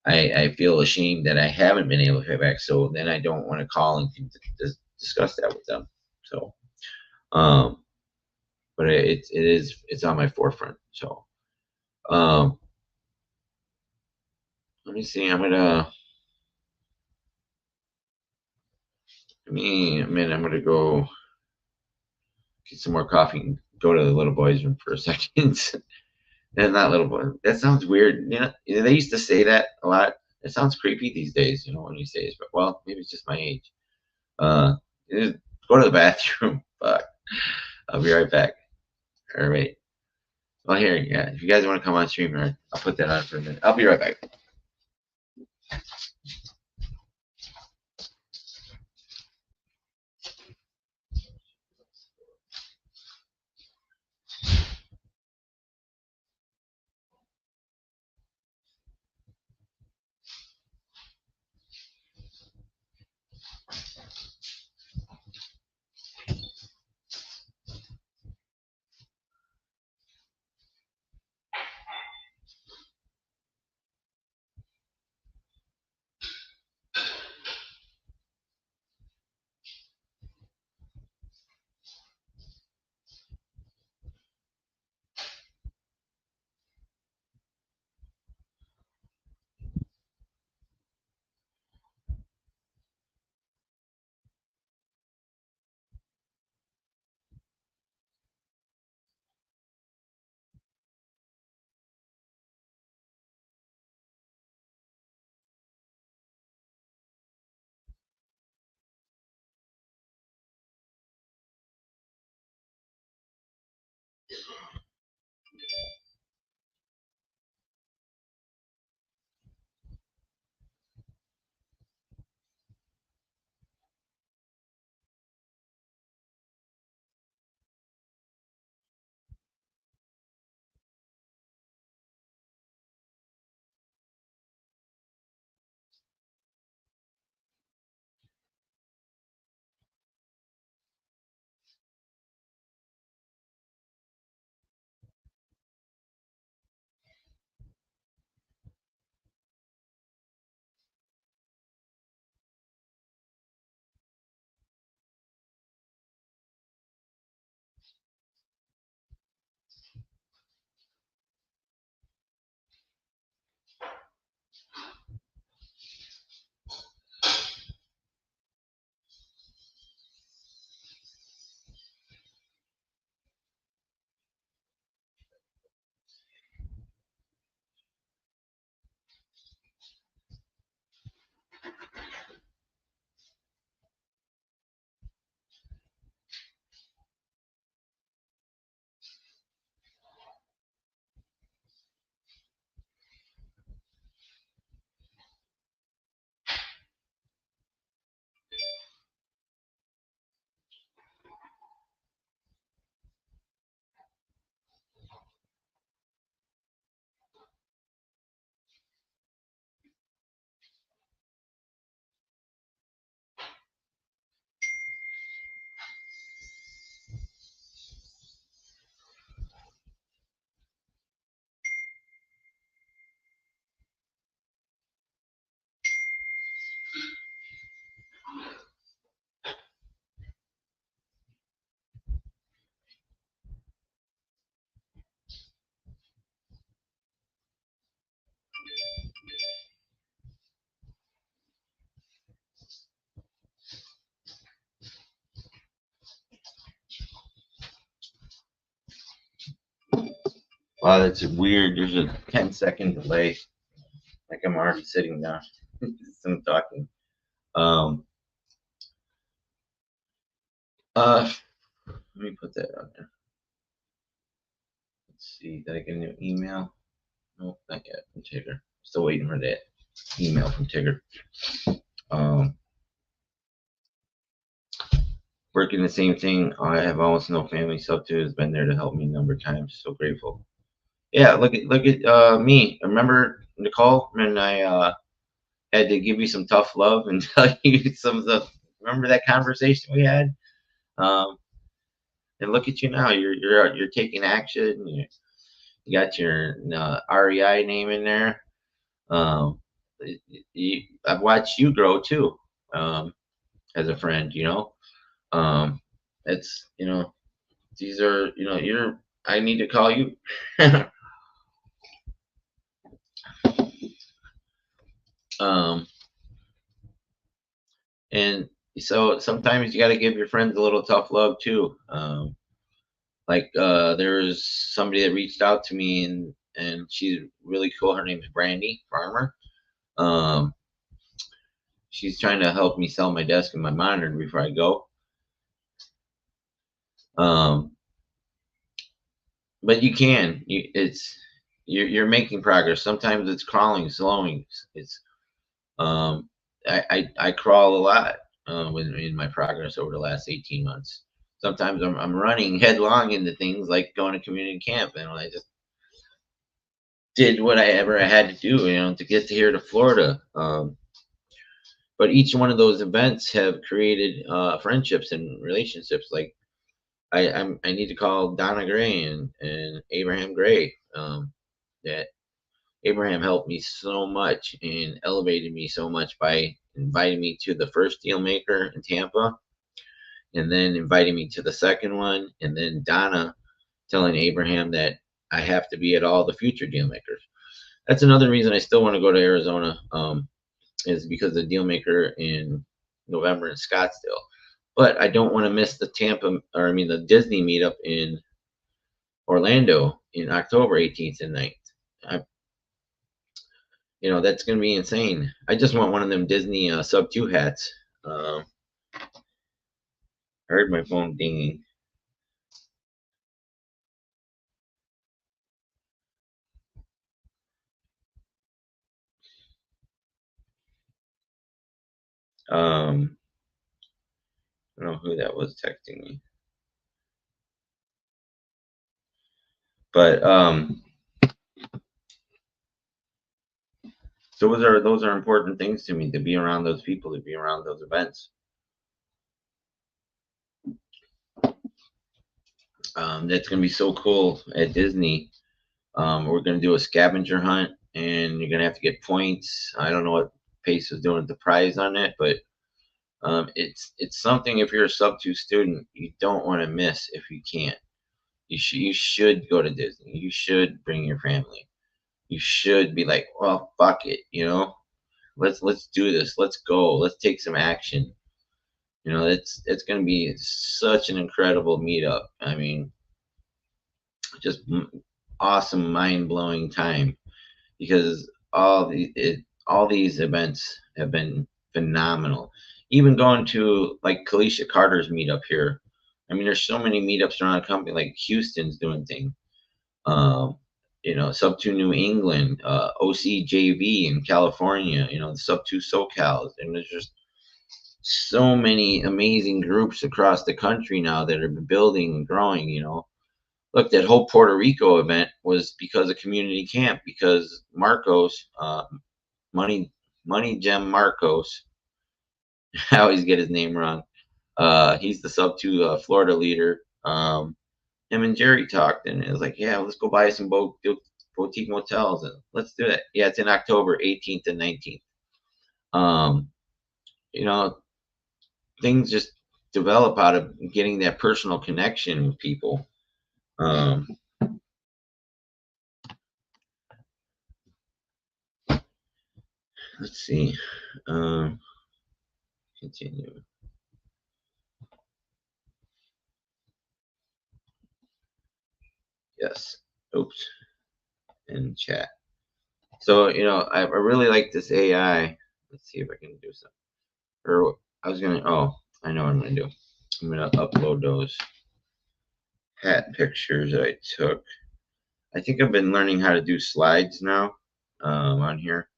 I feel ashamed that I haven't been able to pay back, so then I don't want to call and discuss that with them. So, but it's on my forefront. So, let me see. I'm gonna go get some more coffee and go to the little boy's room for a second. And not little boy. That sounds weird. They used to say that a lot. It sounds creepy these days, when you say it. But, well, maybe it's just my age. Go to the bathroom. Fuck. I'll be right back. All right. Well, here, yeah. If you guys want to come on stream, I'll put that on for a minute. I'll be right back. Wow, that's weird. There's a 10-second delay. Like I'm already sitting down. I'm talking. Um. Let me put that on there. Let's see. Did I get a new email? Nope, not yet. From Tigger. Still waiting for that email from Tigger. Um. Working the same thing. I have almost no family. Subto has been there to help me a number of times. So grateful. Yeah, look at me. Remember Nicole when I had to give you some tough love and tell you some of the. Remember that conversation we had? Um, and look at you now. You're taking action. You got your REI name in there. Um, I've watched you grow too, as a friend. Um, it's these are you're. I need to call you. um, and so sometimes you got to give your friends a little tough love too. Like there's somebody that reached out to me and she's really cool. Her name is Brandy Farmer. Um, she's trying to help me sell my desk and my monitor before I go. Um, but you can. You're making progress. Sometimes it's crawling, slowing. It's I crawl a lot in my progress over the last 18 months. Sometimes I'm running headlong into things like going to community camp, and I just did what I had to do, to get to here to Florida. But each one of those events have created friendships and relationships. Like I need to call Donna Gray and Abraham Gray. That Abraham helped me so much and elevated me so much by inviting me to the first deal maker in Tampa, and then inviting me to the second one, and then Donna telling Abraham that I have to be at all the future deal makers. That's another reason I still want to go to Arizona, is because the deal maker in November in Scottsdale. But I don't want to miss the the Disney meetup in Orlando in October 18th and 9th. That's going to be insane. I just want one of them Disney sub 2 hats. I heard my phone dinging. I don't know who that was texting me, but so those are important things to me, to be around those people, to be around those events. That's gonna be so cool at Disney. We're gonna do a scavenger hunt, and you're gonna have to get points. I don't know what Pace is doing with the prize on it, but it's something. If you're a sub 2 student, you don't want to miss if you can't. You should go to Disney. You should bring your family. You should be like, well, fuck it, let's do this. Let's go. Let's take some action. It's going to be such an incredible meetup. I mean, just awesome, mind blowing time, because all these events have been phenomenal. Even going to like Kalisha Carter's meetup here. I mean, there's so many meetups around the company. Like Houston's doing things. Um, Sub 2 New England, OCJV in California. The Sub 2 SoCals, and there's just so many amazing groups across the country now that are building and growing. Look, that whole Puerto Rico event was because of community camp, because Marcos, Money Money Gem Marcos, I always get his name wrong. He's the Sub 2 Florida leader. Him and Jerry talked, and it was like, yeah, let's go buy some boutique motels, and let's do it. Yeah, it's in October 18th and 19th. Um, you know, things just develop out of getting that personal connection with people. Let's see. Continue. Yes. Oops. In chat. So, I really like this AI. Let's see if I can do something. Or I was going to, oh, I know what I'm going to do. I'm going to upload those hat pictures that I took. I think I've been learning how to do slides now on here.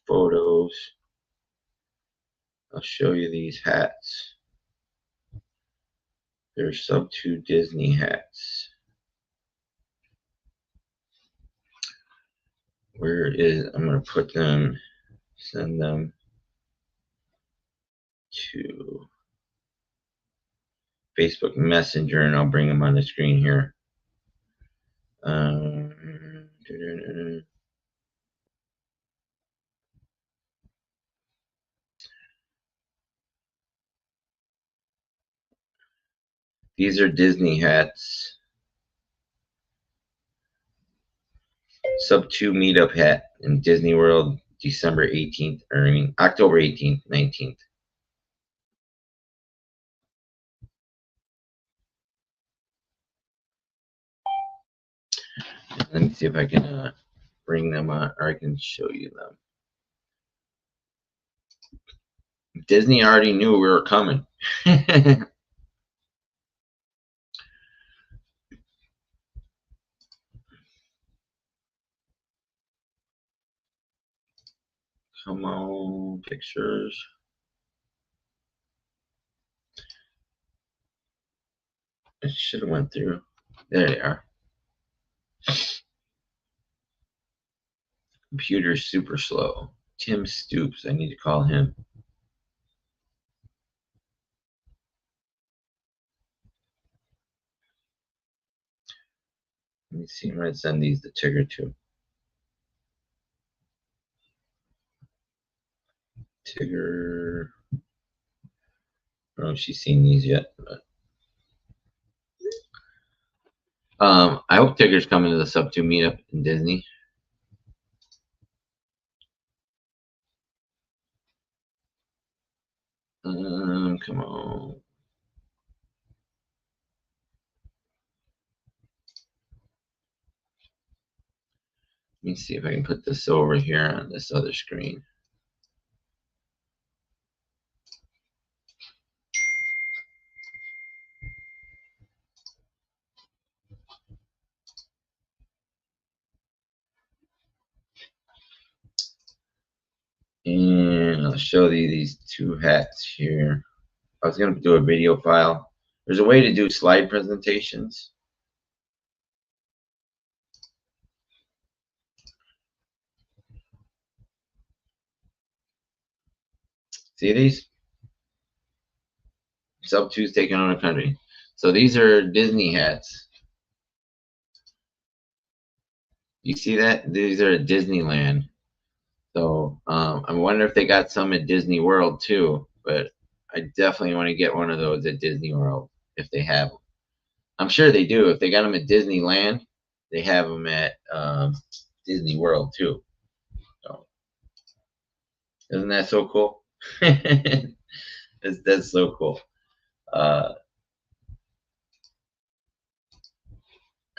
Photos. I'll show you these hats. They're Sub 2 Disney hats. I'm going to put them, send them to Facebook Messenger, and I'll bring them on the screen here. These are Disney hats. Sub 2 meetup hat in Disney World, December 18th, October 18th, 19th. Let me see if I can bring them on, or I can show you them. Disney already knew we were coming. Come on, pictures. It should have went through. There they are. Computer's super slow. Tim Stoops. I need to call him. Let me see. I'm going to send these to Tigger too. Tigger. I don't know if she's seen these yet, but I hope Tigger's coming to the Sub 2 meetup in Disney. Come on. Let me see if I can put this over here on this other screen. show you these two hats here. I was going to do a video file. There's a way to do slide presentations. See these? Sub 2's taking on a country. So these are Disney hats. You see that? These are at Disneyland. So I wonder if they got some at Disney World too. But I definitely want to get one of those at Disney World if they have them. I'm sure they do. If they got them at Disneyland, they have them at Disney World too. So, isn't that so cool? That's so cool. All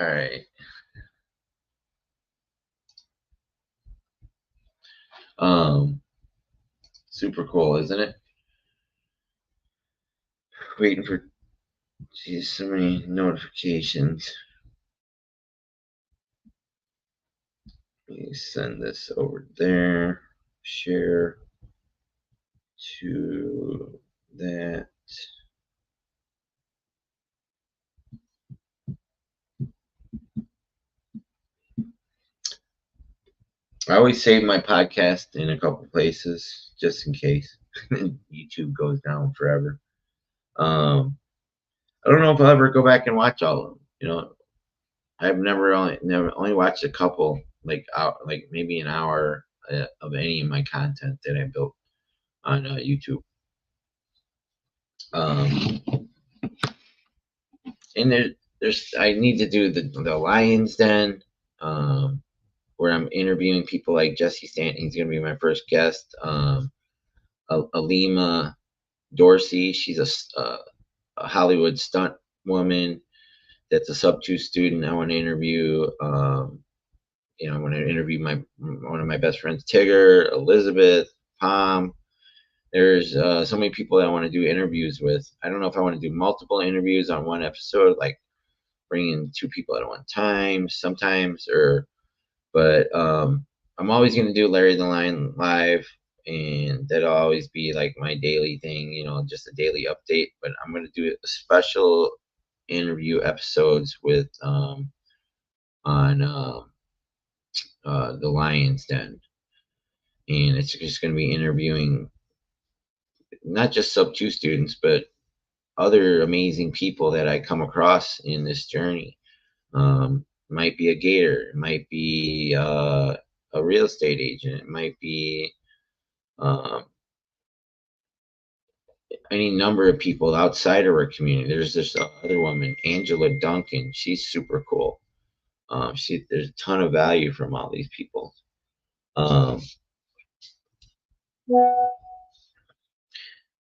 right. Super cool, isn't it? Waiting for, geez, so many notifications. Please send this over there. Share to that. I always save my podcast in a couple places just in case YouTube goes down forever. I don't know if I'll ever go back and watch all of them. You know, I've never only watched a couple, like maybe an hour of any of my content that I built on YouTube. And there's I need to do the Lions Den, where I'm interviewing people like Jesse Stanton. He's going to be my first guest. Alima Dorsey, she's a Hollywood stunt woman that's a sub 2 student. I want to interview. You know, I want to interview one of my best friends, Tigger, Elizabeth, Palm. There's so many people that I want to do interviews with. I don't know if I want to do multiple interviews on one episode, like bring in 2 people at one time sometimes, but I'm always going to do Larry the Lion live, and that'll always be like my daily thing, you know, just a daily update. But I'm going to do a special interview episodes with on the Lions Den, and it's just going to be interviewing not just sub 2 students, but other amazing people that I come across in this journey. Might be a gator, it might be a real estate agent, it might be any number of people outside of our community. There's this other woman, Angela Duncan. She's super cool. There's a ton of value from all these people.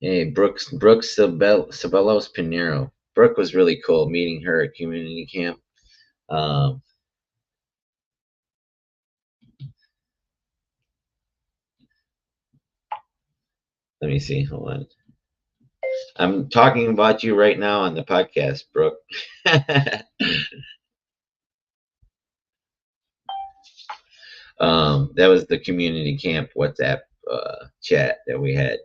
Hey, Brooks Sabelos Pinero. Brooke was really cool meeting her at community camp. Let me see. Hold on. I'm talking about you right now on the podcast, Brooke. That was the community camp WhatsApp chat that we had.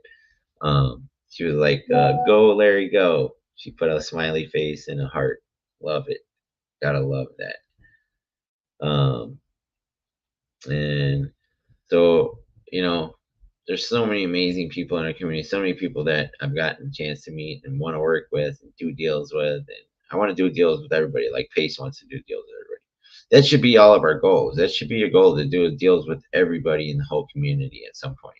She was like, "Go, Larry, go." She put a smiley face and a heart. Love it. Gotta love that. And so, you know, there's so many amazing people in our community, so many people that I've gotten a chance to meet and want to work with and do deals with. And I want to do deals with everybody, like Pace wants to do deals with everybody. That should be all of our goals. That should be your goal, to do deals with everybody in the whole community at some point.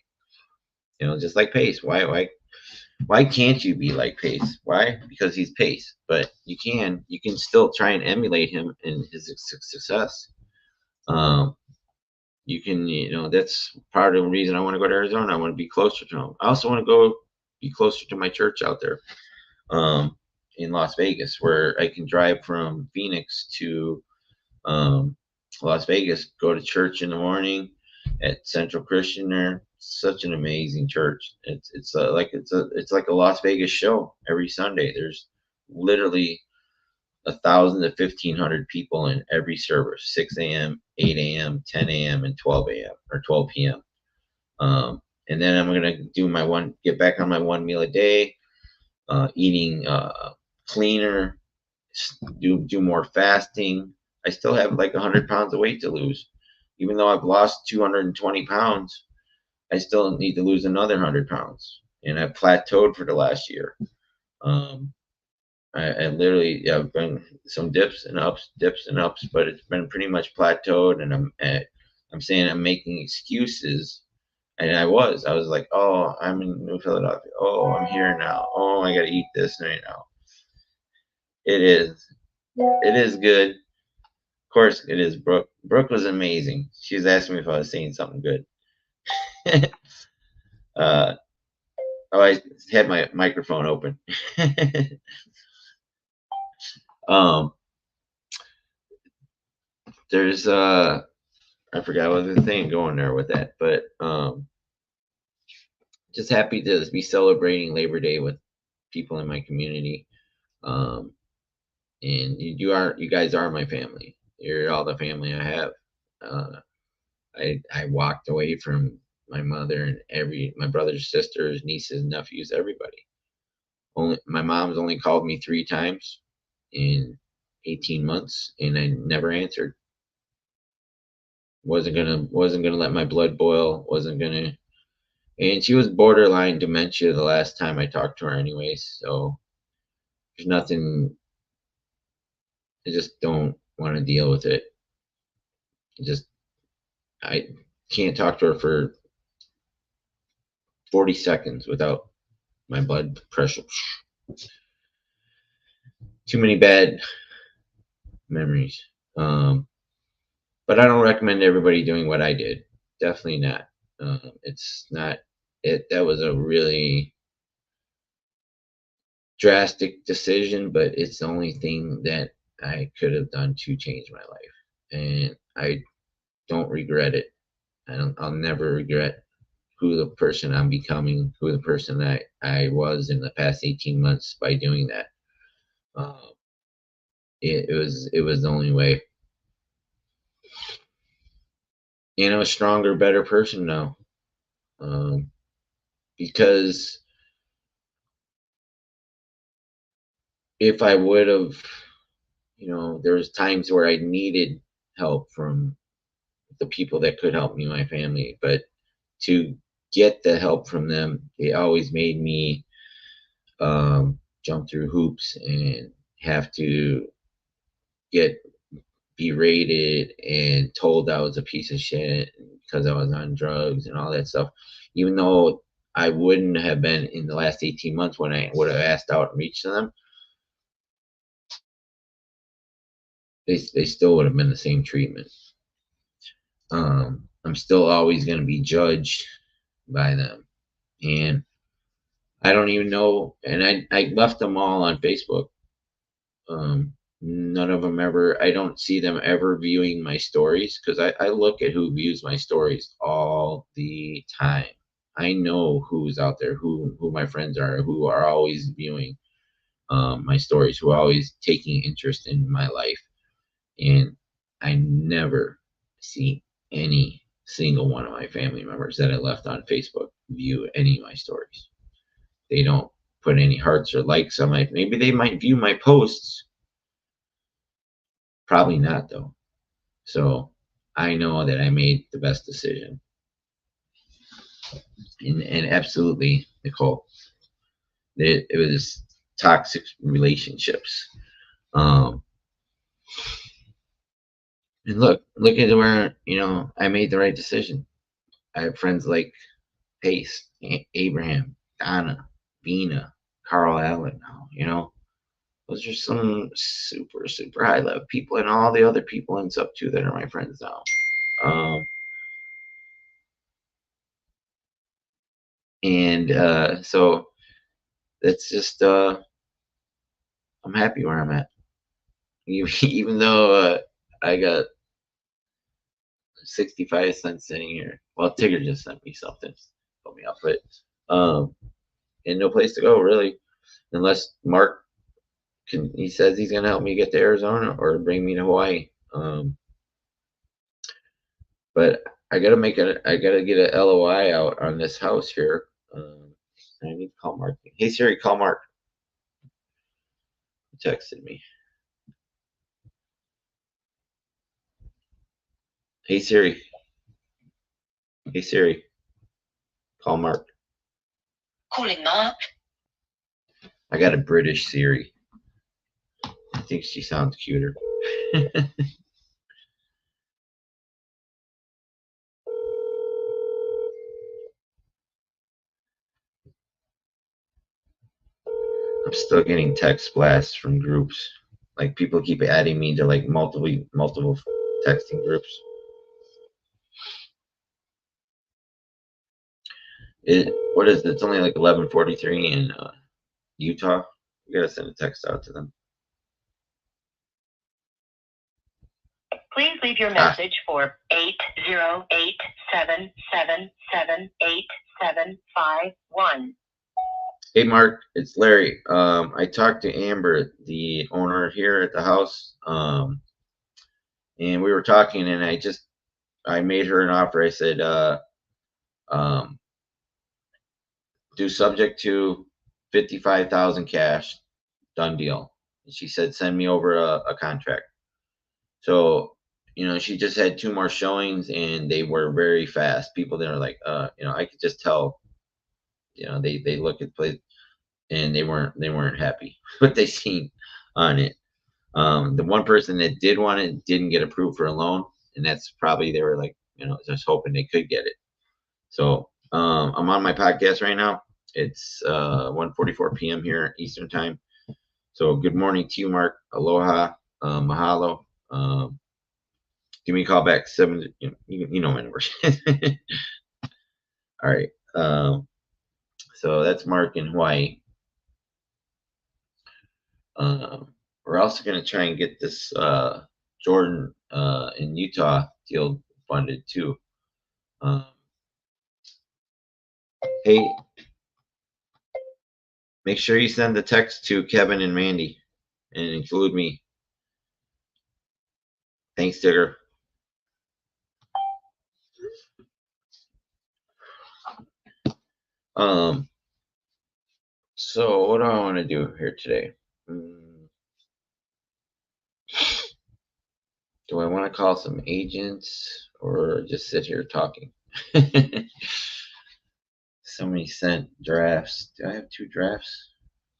You know, just like Pace. Why can't you be like Pace? Why? Because he's Pace. But you can still try and emulate him in his success. You can, you know, that's part of the reason I want to go to Arizona. I want to be closer to him. I also want to go be closer to my church out there in Las Vegas, where I can drive from Phoenix to Las Vegas, go to church in the morning at Central Christian there. Such an amazing church. It's like a Las Vegas show every Sunday. There's literally 1,000 to 1,500 people in every service: 6 a.m., 8 a.m., 10 a.m., and 12 a.m. or 12 p.m. And then I'm gonna get back on my 1 meal a day, eating cleaner, do more fasting. I still have like 100 pounds of weight to lose, even though I've lost 220 pounds. I still need to lose another 100 pounds, and I've plateaued for the last year. Um, I literally, yeah, I've been some dips and ups, but it's been pretty much plateaued. And I'm saying I'm making excuses, and I was like, oh, I'm in New Philadelphia. Oh, I'm here now. Oh, I got to eat this right now. It is good. Of course, it is. Brooke was amazing. She was asking me if I was saying something good. uh, oh, I had my microphone open. um, there's I forgot what the thing going there with that, but just happy to be celebrating Labor Day with people in my community. Um, and you guys are my family. You're all the family I have. Uh, I walked away from my mother and my brothers, sisters, nieces, nephews, everybody. Only my mom's only called me 3 times in 18 months, and I never answered. Wasn't gonna let my blood boil. Wasn't gonna. And she was borderline dementia the last time I talked to her, anyways. So there's nothing. I just don't want to deal with it. I can't talk to her for 40 seconds without my blood pressure. Too many bad memories. But I don't recommend everybody doing what I did. Definitely not. It's not. That was a really drastic decision, but it's the only thing that I could have done to change my life, and I don't regret it. I'll never regret who the person I'm becoming, who the person that I was in the past 18 months by doing that. Uh, it was the only way. And I'm a stronger, better person now. Um, because if I would have, there was times where I needed help from the people that could help me, my family, but to get the help from them, they always made me jump through hoops and have to get berated and told I was a piece of shit because I was on drugs and all that stuff. Even though I wouldn't have been in the last 18 months when I would have asked out and reached them, they still would have been the same treatment. I'm still always going to be judged by them. And I don't even know. And I left them all on Facebook. None of them ever, I don't see them ever viewing my stories because I look at who views my stories all the time. I know who's out there, who my friends are, who are always viewing my stories, who are always taking interest in my life. And I never see any single one of my family members that I left on Facebook view any of my stories. They don't put any hearts or likes on my, maybe they might view my posts. Probably not though. So I know that I made the best decision. And absolutely, Nicole, it was toxic relationships. Um, and look at where, I made the right decision. I have friends like Pace, Abraham, Donna, Vina, Carl Allen now, those are some super, super high level people, and all the other people in sub 2 that are my friends now. And so it's just, I'm happy where I'm at. Even though I got 65 cents sitting here. Well, Tigger just sent me something, put me up, but and no place to go really, unless Mark he says he's gonna help me get to Arizona or bring me to Hawaii. But I gotta get a LOI out on this house here. I need to call Mark. Hey Siri, call Mark. He texted me. Hey Siri. Hey Siri, call Mark. Calling Mark. I got a British Siri. I think she sounds cuter. I'm still getting text blasts from groups. Like people keep adding me to like multiple texting groups. What is it? It's only like 11:43 in Utah. You gotta send a text out to them. Please leave your message for 808-777-8751. Hey Mark, it's Larry. I talked to Amber, the owner here at the house, and we were talking, and I made her an offer. I said, do subject to 55,000 cash, done deal. And she said, send me over a contract. So, she just had 2 more showings, and they were very fast. People that are like, I could just tell, they look at the place, and they weren't happy what they seen on it. The one person that did want it didn't get approved for a loan, and that's probably, they were like, just hoping they could get it. So I'm on my podcast right now. It's 1:44 p.m. here Eastern time. So good morning to you, Mark. Aloha, mahalo. Give me a call back 7. You know my number. All right. So that's Mark in Hawaii. We're also going to try and get this Jordan in Utah deal funded too. Hey, make sure you send the text to Kevin and Mandy and include me. Thanks, Digger. So what do I want to do here today? Do I want to call some agents or just sit here talking? Somebody sent drafts. Do I have 2 drafts?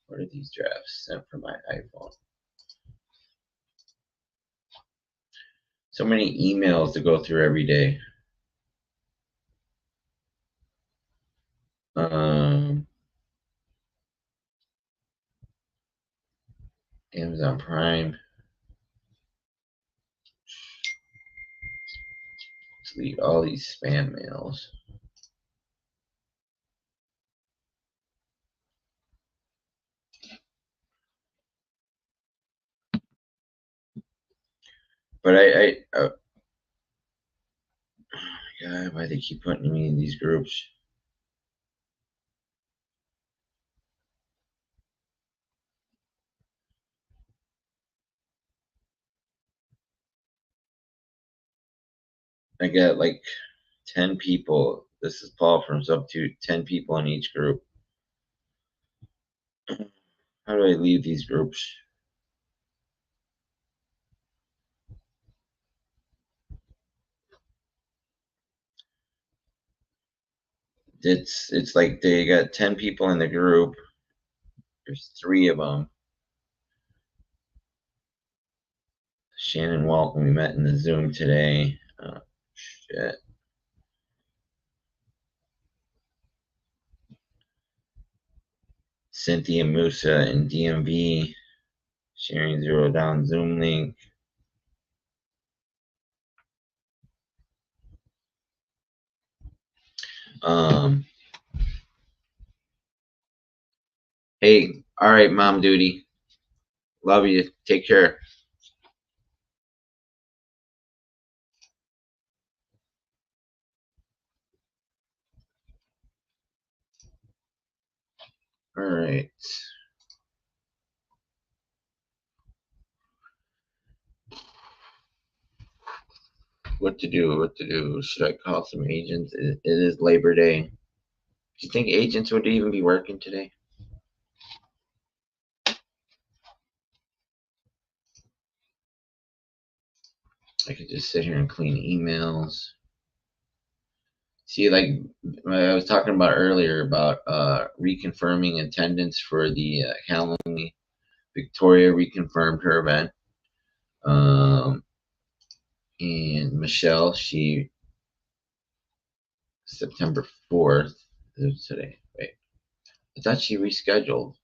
What are these drafts sent from my iPhone? So many emails to go through every day. Amazon Prime. Delete all these spam mails. But oh my God, why they keep putting me in these groups? I got like 10 people. This is Paul from Substitute. 10 people in each group. How do I leave these groups? It's like they got 10 people in the group. There's 3 of them. Shannon Walton, we met in the Zoom today. Oh, shit. Cynthia Musa in DMV. Sharing Zero Down Zoom link. Hey, all right, mom duty. Love you. Take care. All right. What to do? What to do? Should I call some agents? It is Labor Day. Do you think agents would even be working today? I could just sit here and clean emails. See, like I was talking about earlier about reconfirming attendance for the Halloween. Victoria reconfirmed her event. And Michelle, she September 4th is today. Wait, I thought she rescheduled.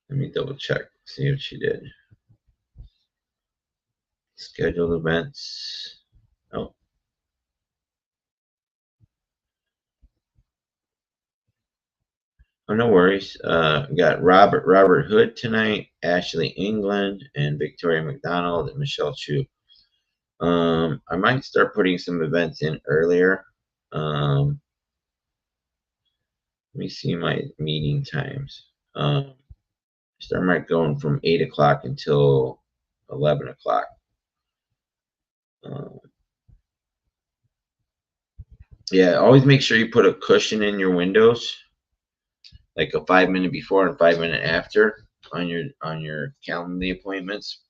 Let me double check, see if she did. Scheduled events. Oh. Oh, no worries. We got Robert Hood tonight, Ashley England, and Victoria McDonald and Michelle Chu. I might start putting some events in earlier. Let me see my meeting times. Start might going from 8 o'clock until 11 o'clock. Yeah, always make sure you put a cushion in your windows, like a 5-minute before and 5-minute after on your calendar appointments.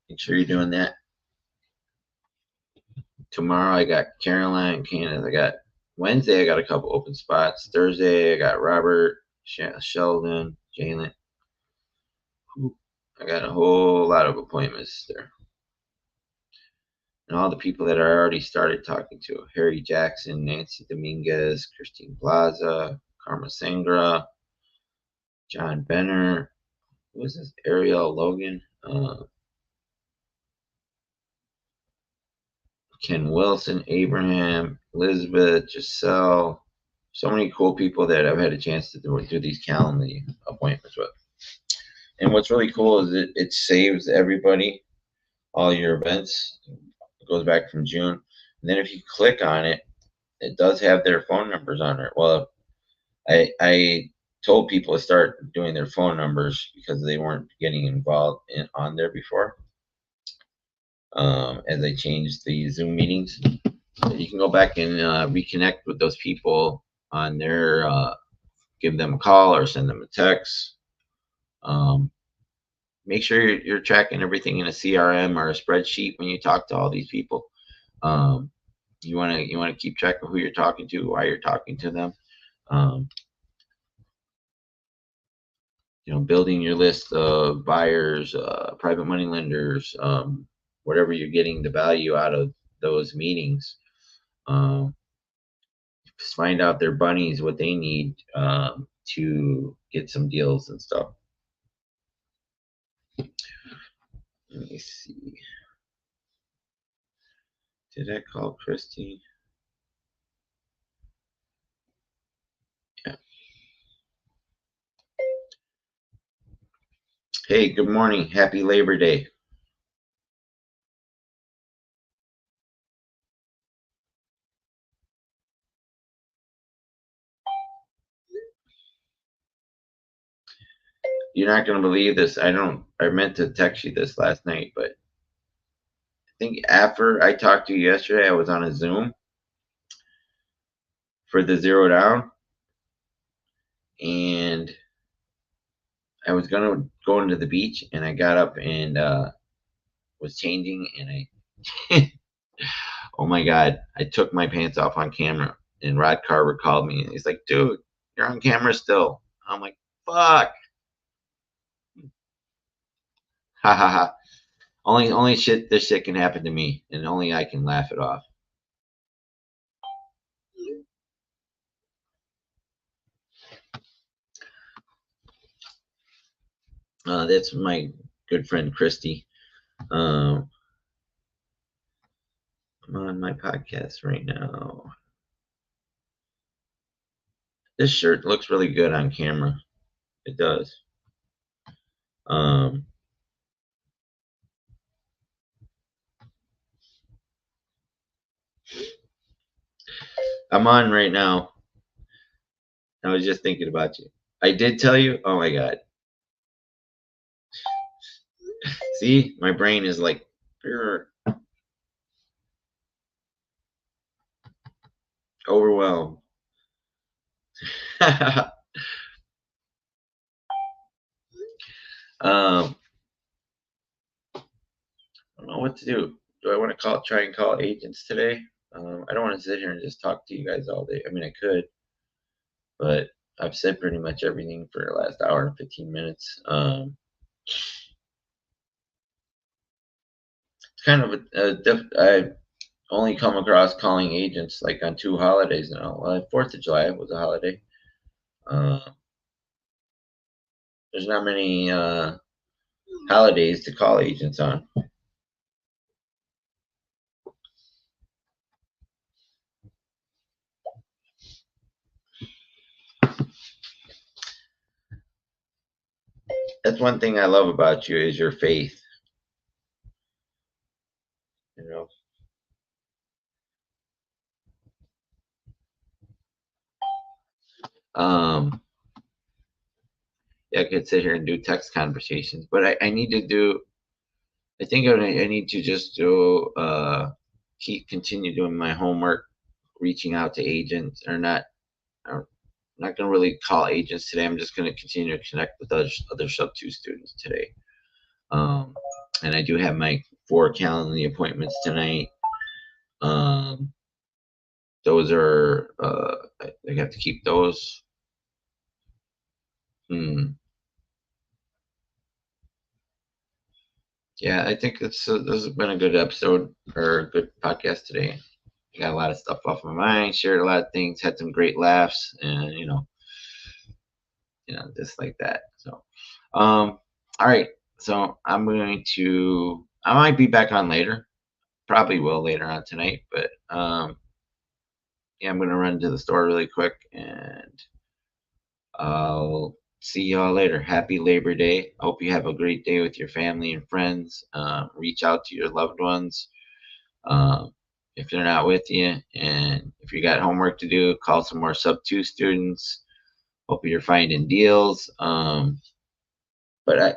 Make sure you're doing that. Tomorrow I got Caroline, Candace. I got Wednesday. I got a couple open spots. Thursday I got Robert, Sheldon, Jalen. I got a whole lot of appointments there. And all the people that I already started talking to: Harry Jackson, Nancy Dominguez, Christine Plaza, Karma Sangra, John Benner. Who was this? Ariel Logan. Ken Wilson, Abraham, Elizabeth, Giselle. So many cool people that I've had a chance to do these calendar appointments with. And what's really cool is it saves everybody, all your events. It goes back from June. And then if you click on it, it does have their phone numbers on it. Well, I told people to start doing their phone numbers because they weren't getting involved on there before. As I changed the Zoom meetings, you can go back and reconnect with those people on their, give them a call or send them a text. Make sure you're tracking everything in a CRM or a spreadsheet when you talk to all these people. You want to keep track of who you're talking to, why you're talking to them. Building your list of buyers, private money lenders, whatever you're getting the value out of those meetings. Just find out their bunnies, what they need to get some deals and stuff. Let me see. Did I call Christy? Yeah. Hey, good morning. Happy Labor Day. You're not going to believe this. I meant to text you this last night, but I think after I talked to you yesterday, I was on a Zoom for the Zero Down, and I was going to go into the beach, and I got up and was changing, and I, oh my God, I took my pants off on camera, and Rod Carver called me, and he's like, dude, you're on camera still. I'm like, fuck. Ha ha ha. Only shit this shit can happen to me, and only I can laugh it off. That's my good friend Christy. I'm on my podcast right now. This shirt looks really good on camera. It does. I'm on right now. I was just thinking about you. I did tell you. Oh my god. See, my brain is like. Overwhelmed. I don't know what to do. Do I want to try and call agents today? I don't want to sit here and just talk to you guys all day. I mean, I could, but I've said pretty much everything for the last hour and 15 minutes. It's kind of I only come across calling agents like on 2 holidays now. Well, 4th of July was a holiday. There's not many holidays to call agents on. That's one thing I love about you is your faith. You know. Yeah, I could sit here and do text conversations, but I need to do. I think I need to just do continue doing my homework, reaching out to agents, or not. I'm not going to really call agents today. I'm just going to continue to connect with other sub 2 students today. And I do have my 4 Calendly appointments tonight. Those are I have to keep those. Yeah, I think this has been a good episode or a good podcast today. I got a lot of stuff off my mind, shared a lot of things, had some great laughs, and just like that. So, all right. So I might be back on later. Probably will later on tonight, but yeah, I'm gonna run to the store really quick, and I'll see y'all later. Happy Labor Day. Hope you have a great day with your family and friends. Reach out to your loved ones if they're not with you, and if you got homework to do, call some more sub 2 students. Hope you're finding deals. But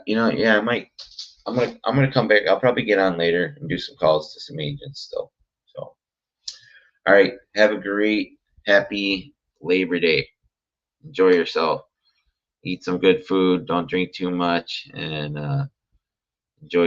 yeah, I'm gonna come back. I'll probably get on later and do some calls to some agents still. So, all right. Have a great, happy Labor Day. Enjoy yourself. Eat some good food. Don't drink too much, and enjoy